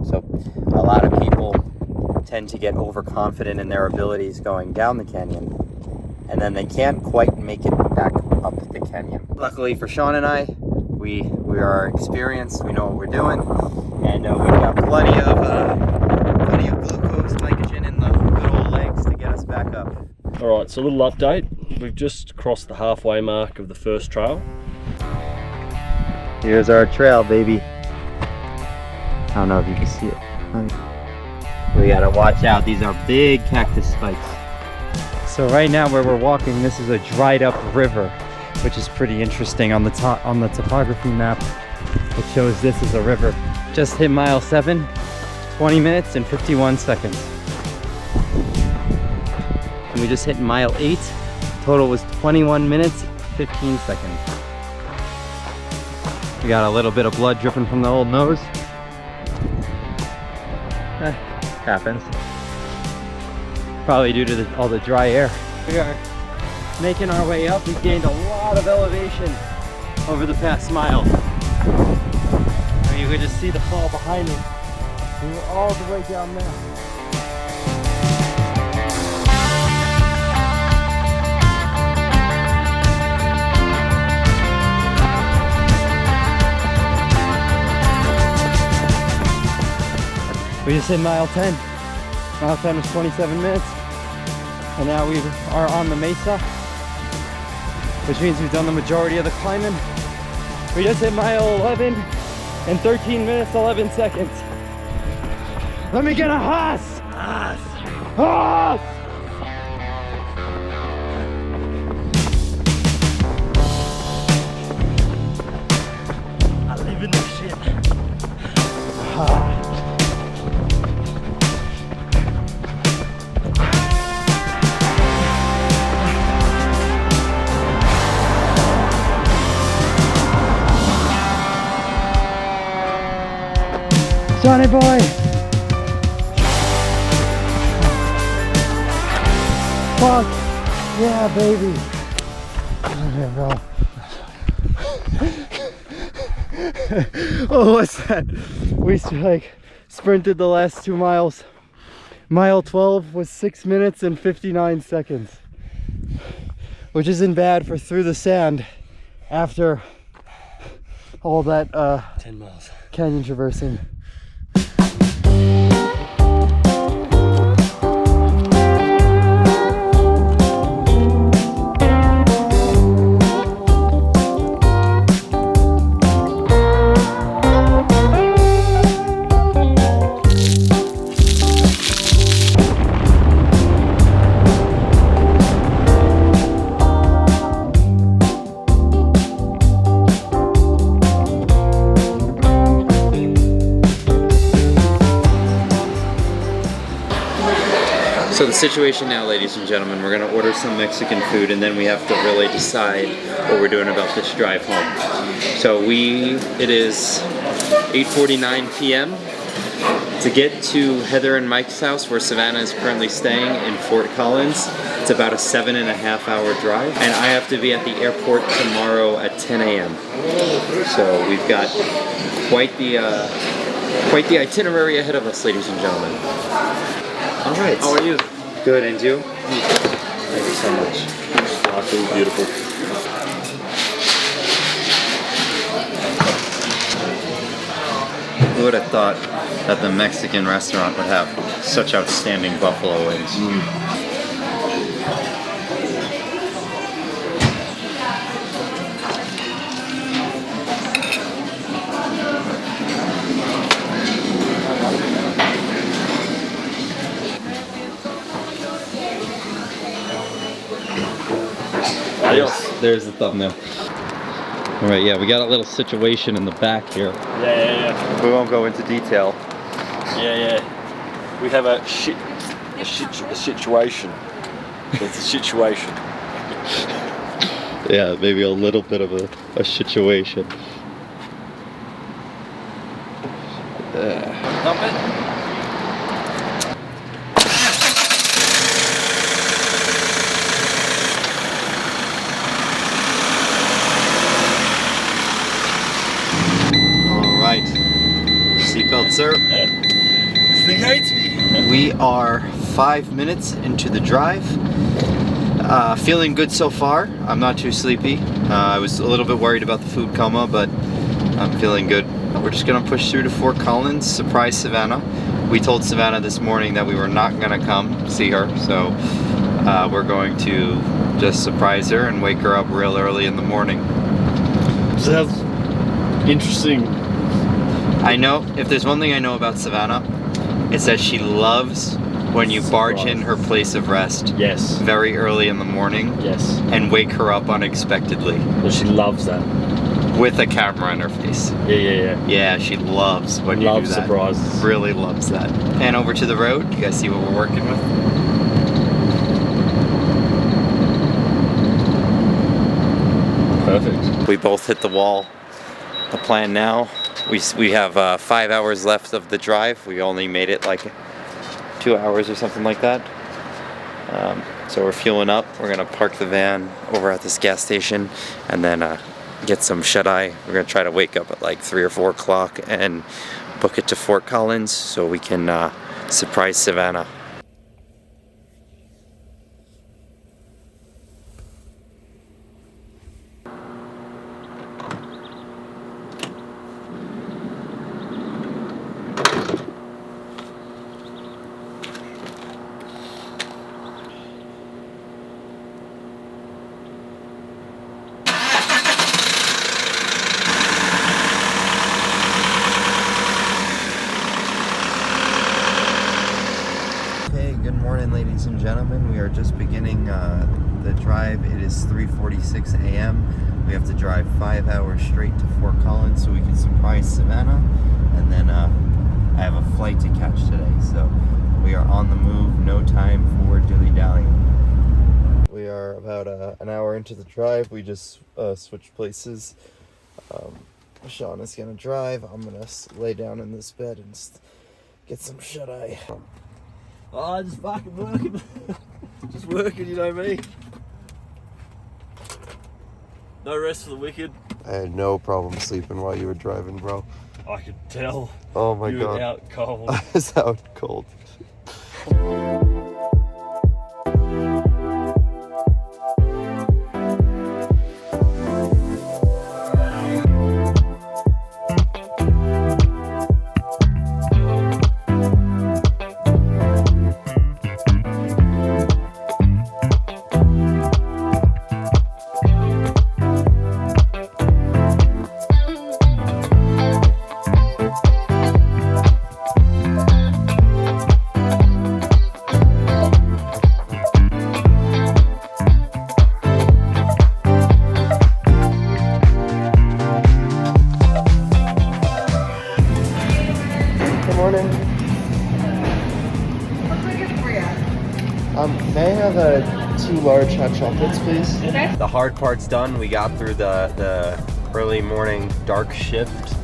So a lot of people tend to get overconfident in their abilities going down the canyon, and then they can't quite make it back up the canyon. Luckily for Sean and I, we are experienced, we know what we're doing, and we've got plenty of glucose, glycogen in the good old legs to get us back up. Alright, so a little update. We've just crossed the halfway mark of the first trail. Here's our trail, baby. I don't know if you can see it. We gotta watch out. These are big cactus spikes. So right now where we're walking, this is a dried up river, which is pretty interesting. On the topography map, it shows this is a river. Just hit mile 7, 20 minutes and 51 seconds. And we just hit mile 8. Total was 21 minutes, 15 seconds. We got a little bit of blood dripping from the old nose. Happens. Probably due to all the dry air. We are making our way up. We've gained a lot of elevation over the past mile. I mean, you could just see the fall behind me. We were all the way down there. We just hit mile 10. Mile 10 was 27 minutes. And now we are on the mesa, which means we've done the majority of the climbing. We just hit mile 11 in 13 minutes, 11 seconds. Let me get a horse! Horse! I live in this shit. Johnny boy! Fuck! Yeah, baby! Okay, bro. Oh, what's that? We like sprinted the last 2 miles. Mile 12 was 6 minutes and 59 seconds. Which isn't bad for through the sand after all that 10 miles. Canyon traversing. So the situation now, ladies and gentlemen, we're gonna order some Mexican food and then we have to really decide what we're doing about this drive home. So it is 8:49 p.m. To get to Heather and Mike's house, where Savannah is currently staying in Fort Collins, it's about a 7.5 hour drive, and I have to be at the airport tomorrow at 10 a.m. So we've got quite the itinerary ahead of us, ladies and gentlemen. All right. How are you? Good, and you? Thank you so much. Sparkling, beautiful. Who would have thought that the Mexican restaurant would have such outstanding buffalo wings? There's the thumbnail. All right, yeah, we got a little situation in the back here. Yeah. We won't go into detail. Yeah. We have a situation. It's a situation. Yeah, maybe a little bit of a situation. Dump it. Seatbelt, sir. This thing hates me. We are 5 minutes into the drive. Feeling good so far. I'm not too sleepy. I was a little bit worried about the food coma, but I'm feeling good. We're just gonna push through to Fort Collins, surprise Savannah. We told Savannah this morning that we were not gonna come see her, so we're going to just surprise her and wake her up real early in the morning. Sounds interesting. I know, if there's one thing I know about Savannah, is that she loves when you barge in her place of rest. Yes. Very early in the morning. Yes. And wake her up unexpectedly. Well, she loves that. With a camera in her face. Yeah. Yeah, she loves when you do that. Loves surprises. Really loves that. And over to the road. You guys see what we're working with? Perfect. We both hit the wall. The plan now, we have 5 hours left of the drive. We only made it like 2 hours or something like that. So we're fueling up. We're gonna park the van over at this gas station and then get some shut-eye. We're gonna try to wake up at like 3 or 4 o'clock and book it to Fort Collins so we can surprise Savannah. Good morning, ladies and gentlemen. We are just beginning the drive. It is 3:46 a.m. We have to drive 5 hours straight to Fort Collins so we can surprise Savannah. And then I have a flight to catch today. So we are on the move. No time for dilly-dallying. We are about an hour into the drive. We just switched places. Sean is going to drive. I'm going to lay down in this bed and get some shut-eye. Oh, just fucking working. Just working, you know me. No rest for the wicked. I had no problem sleeping while you were driving, bro. I could tell. Oh my you god. were out cold. I was out cold. May I have 2 large hot chocolates, please? The hard part's done. We got through the early morning dark shift.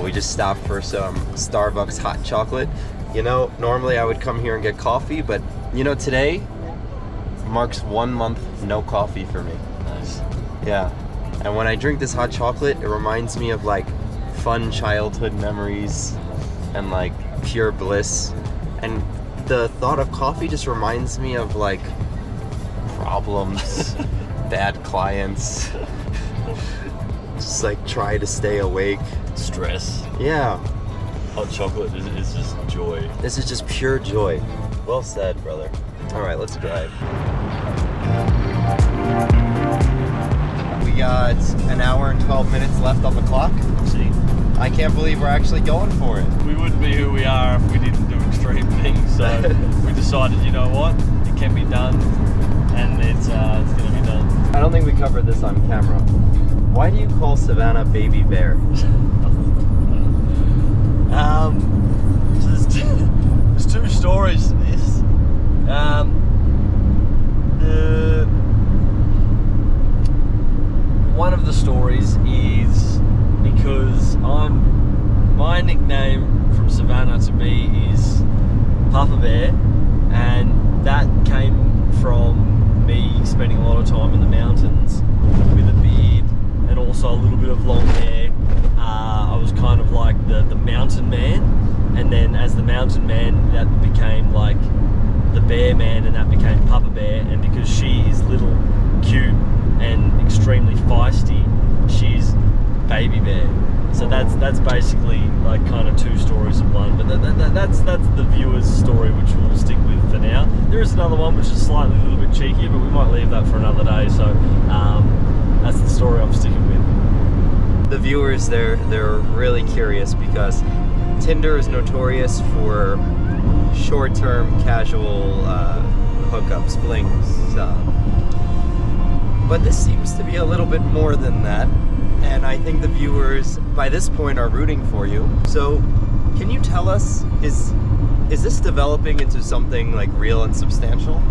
We just stopped for some Starbucks hot chocolate. You know, normally I would come here and get coffee, but you know, today marks 1 month no coffee for me. Nice. Yeah. And when I drink this hot chocolate, it reminds me of like fun childhood memories and like pure bliss. And the thought of coffee just reminds me of like problems, bad clients, just like try to stay awake. Stress. Yeah. Hot chocolate is just joy. This is just pure joy. Well said, brother. All right, let's drive. We got an hour and 12 minutes left on the clock. See? I can't believe we're actually going for it. We wouldn't be who we are if we didn't do extreme things, so we decided, you know what, it can be done, and it's going to be done. I don't think we covered this on camera. Why do you call Savannah Baby Bear? There's 2 stories to this. One of the stories is because my nickname from Savannah to me is Papa Bear, and that came from me spending a lot of time in the mountains with a beard and also a little bit of long hair. I was kind of like the mountain man, and then as the mountain man, that became like the bear man, and that became Papa Bear. And because she is little, cute, and extremely feisty, she's Baby Bear. So that's basically like kind of 2 stories in one. But that's the viewer's story, which we'll stick with for now. There is another one which is slightly a little bit cheekier, but we might leave that for another day. So that's the story I'm sticking with. The viewers, they're really curious because Tinder is notorious for short-term casual hookups, flings. But this seems to be a little bit more than that, and I think the viewers by this point are rooting for you. So can you tell us, is this developing into something like real and substantial?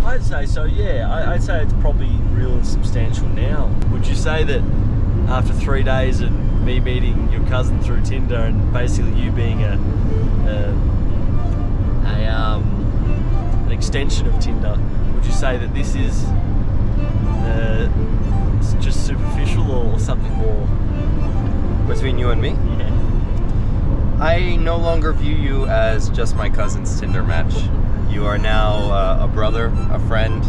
I'd say so, yeah. I'd say it's probably real and substantial now. Would you say that after 3 days of me meeting your cousin through Tinder and basically you being an extension of Tinder, would you say that this is just superficial or something more? Between you and me? Yeah. I no longer view you as just my cousin's Tinder match. You are now a brother, a friend,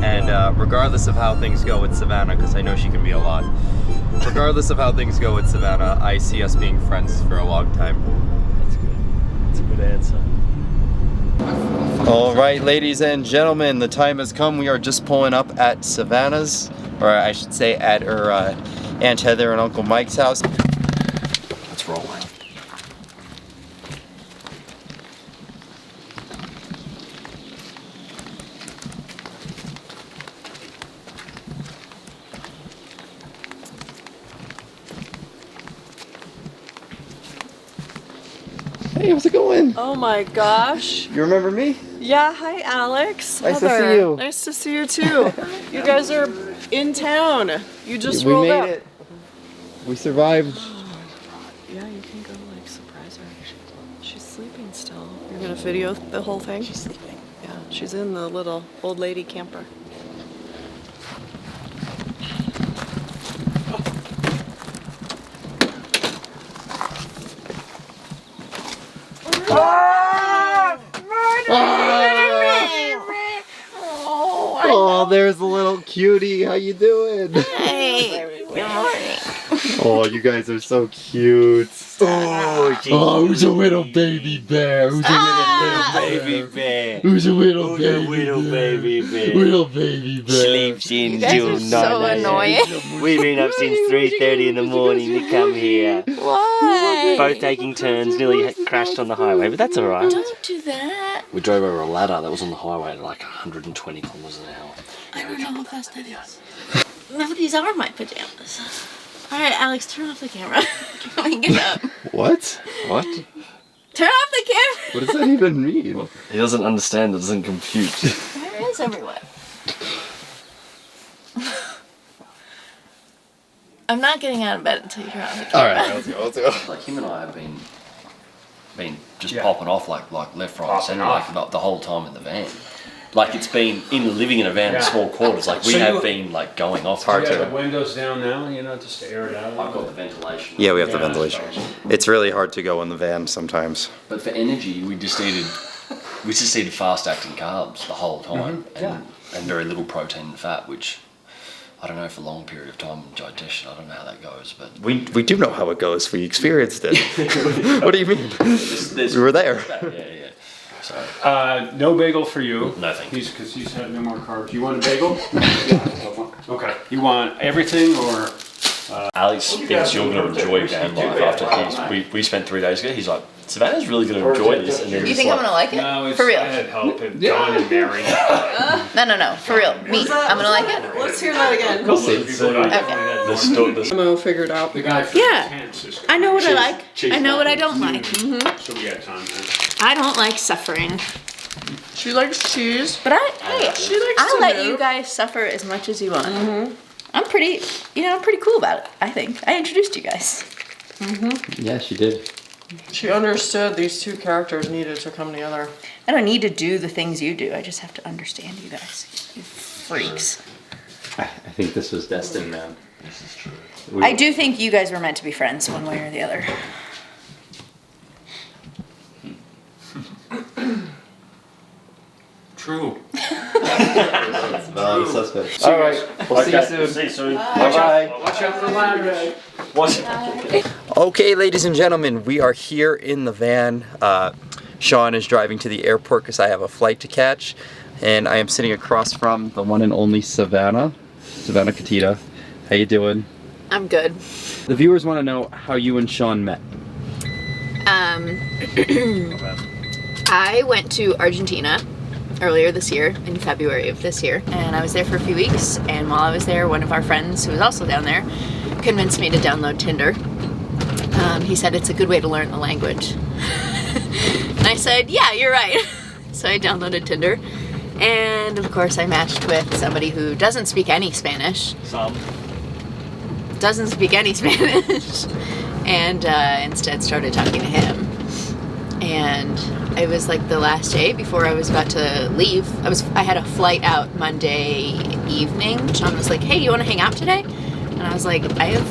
and regardless of how things go with Savannah, because I know she can be a lot, regardless of how things go with Savannah, I see us being friends for a long time. That's good. That's a good answer. All right, ladies and gentlemen, the time has come. We are just pulling up at Savannah's, or I should say at her Aunt Heather and Uncle Mike's house. Let's roll. Hey, how's it going? Oh my gosh. You remember me? Yeah, hi Alex. Nice to Heather. see you. Nice to see you too. You guys are in town. You just We rolled made up. it. We survived. Yeah, you can go like surprise her. She's sleeping still. You're gonna video the whole thing? She's sleeping. Yeah, she's in the little old lady camper. Oh, there's a little cutie. How you doing? Hey, good morning. Oh, you guys are so cute. Oh, who's a little baby bear? Who's a little baby bear? Who's a little baby bear? Little baby bear. Sleeps in You guys are so annoying. We've been up since 3:30 in the morning to come here. Why? Both taking turns, nearly crashed on the highway, but that's alright. Don't do that. We drove over a ladder that was on the highway at like 120 kilometers an hour. I don't know how fast that is. No, these are my pajamas. Alright, Alex, turn off the camera. Let me get up. What? What? Turn off the camera! What does that even mean? He doesn't understand, it doesn't compute. There is everywhere. I'm not getting out of bed until you turn off the camera. Alright, let's go. Like him and I have been just popping off like left, right, and centre, like the whole time in the van. Like it's been living in a van in small quarters. Like we have been like going off. Do you have the windows down now, you know, just to air it out? I've got the ventilation. Yeah, we have the ventilation. It's really hard to go in the van sometimes. But for energy, we just needed fast-acting carbs the whole time, and very little protein and fat, which I don't know for a long period of time in digestion. I don't know how that goes, but We do know how it goes. We experienced it. What do you mean? We were there. Yeah. So No bagel for you. No, thank you. Because he's had no more carbs. You want a bagel? Okay. You want everything or? Alex thinks you're going to enjoy van life after we spent 3 days ago. He's like, Savannah's really going to enjoy this. And then You think I'm gonna like it? No, it's For real? I had help and John and Mary. No, for real. Me. I'm gonna like it. Let's hear that again. Demo figured out. The guy I know what I like. I know what I don't like. So we got time then. I don't like suffering. She likes cheese. But She likes I'll to let move. you guys suffer as much as you want. I'm pretty cool about it, I think. I introduced you guys. Yeah, she did. She understood these two characters needed to come together. I don't need to do the things you do. I just have to understand you guys. You freaks. I think this was destined, man. This is true. I do think you guys were meant to be friends one way or the other. True. Suspect. All right, we'll see you soon. See you soon. Bye-bye. Watch out for ladders. Okay, ladies and gentlemen, we are here in the van. Sean is driving to the airport because I have a flight to catch, and I am sitting across from the one and only Savannah Katita. How you doing? I'm good. The viewers want to know how you and Sean met. I went to Argentina earlier this year, in February of this year, and I was there for a few weeks, and while I was there, one of our friends who was also down there convinced me to download Tinder. He said it's a good way to learn the language. And I said, yeah, you're right. So I downloaded Tinder, and of course I matched with somebody who doesn't speak any Spanish. Doesn't speak any Spanish. And instead started talking to him. And it was like the last day before I was about to leave. I had a flight out Monday evening. Sean was like, hey, you want to hang out today? And I was like, I have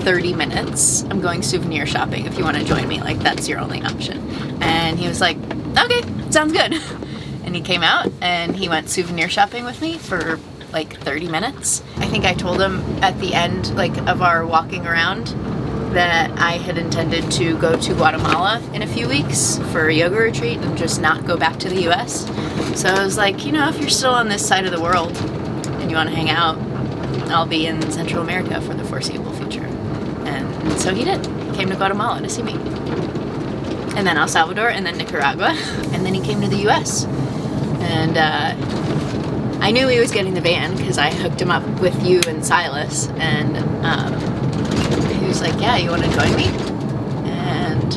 30 minutes. I'm going souvenir shopping if you want to join me. Like, that's your only option. And he was like, okay, sounds good. And he came out and he went souvenir shopping with me for like 30 minutes. I think I told him at the end, like, of our walking around that I had intended to go to Guatemala in a few weeks for a yoga retreat and just not go back to the US. So I was like, you know, if you're still on this side of the world and you want to hang out, I'll be in Central America for the foreseeable future. And so he did. He came to Guatemala to see me. And then El Salvador, and then Nicaragua, and then he came to the US. And I knew he was getting the van because I hooked him up with you and Silas, and he was like, yeah, you want to join me? And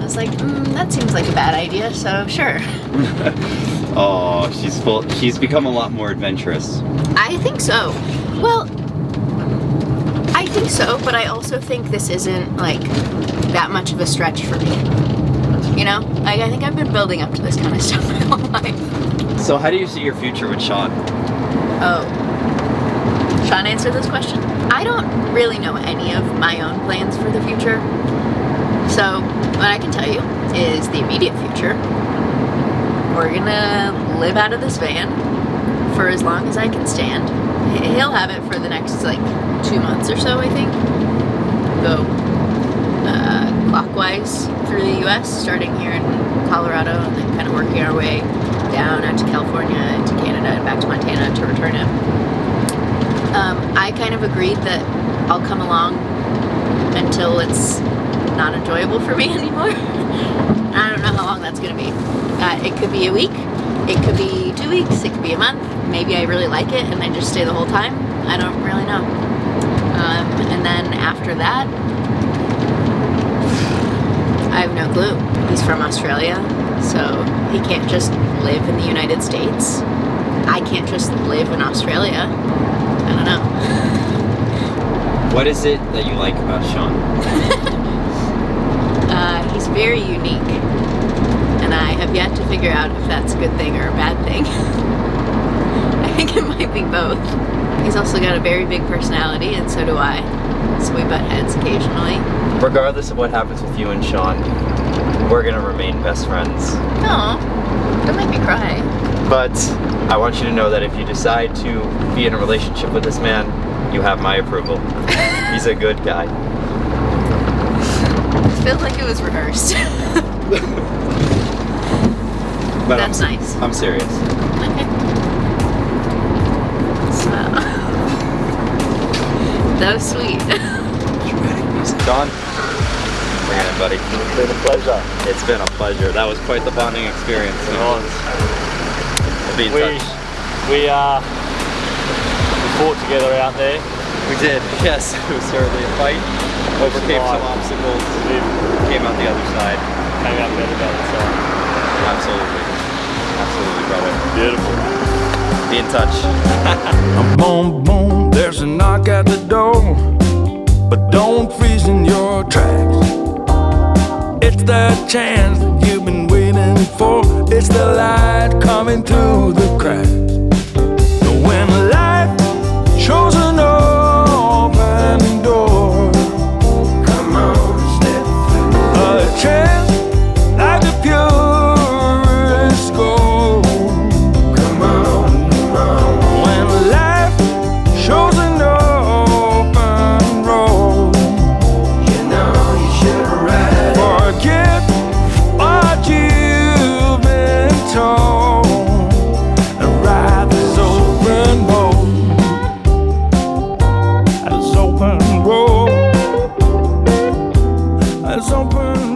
I was like, that seems like a bad idea, so sure. Oh, she's become a lot more adventurous. I think so. Well, I think so, but I also think this isn't like that much of a stretch for me. You know? Like, I think I've been building up to this kind of stuff my whole life. So how do you see your future with Sean? Oh. Sean answered this question? I don't really know any of my own plans for the future. So, what I can tell you is the immediate future. We're gonna live out of this van for as long as I can stand. He'll have it for the next, like, 2 months or so, I think. Go clockwise through the US, starting here in Colorado, and then kind of working our way down out to California, to Canada, and back to Montana to return him. I kind of agreed that I'll come along until it's not enjoyable for me anymore. I don't know how long that's going to be. It could be a week, it could be 2 weeks, it could be a month. Maybe I really like it and I just stay the whole time. I don't really know. And then after that, I have no clue. He's from Australia, so he can't just live in the United States. I can't just live in Australia. I don't know. What is it that you like about Sean? He's very unique, and I have yet to figure out if that's a good thing or a bad thing. I think it might be both. He's also got a very big personality, and so do I. So we butt heads occasionally. Regardless of what happens with you and Sean, we're gonna remain best friends. No, don't make me cry. But I want you to know that if you decide to be in a relationship with this man, you have my approval. He's a good guy. It feels like it was rehearsed. But that's nice. I'm serious. Okay. So, that was sweet. Sean, bring it in, buddy. It's been a pleasure. It's been a pleasure. That was quite the bonding experience. It was. We'll be in touch. We fought together out there. We did, yes. It was certainly a fight. Overcame some obstacles. Came out the other side. Came out the other side. Absolutely. Absolutely, brother. Beautiful. Be in touch. Boom, boom, there's a knock at the door. But don't freeze in your tracks. It's that chance that you've been waiting for. It's the light coming through the cracks. When life shows an open door, come on, step through. A chance like the purest gold. Come on, come on. When life shows an open road, you know you should ride it. Forget what you've been told and ride this open road. This open road. This open road.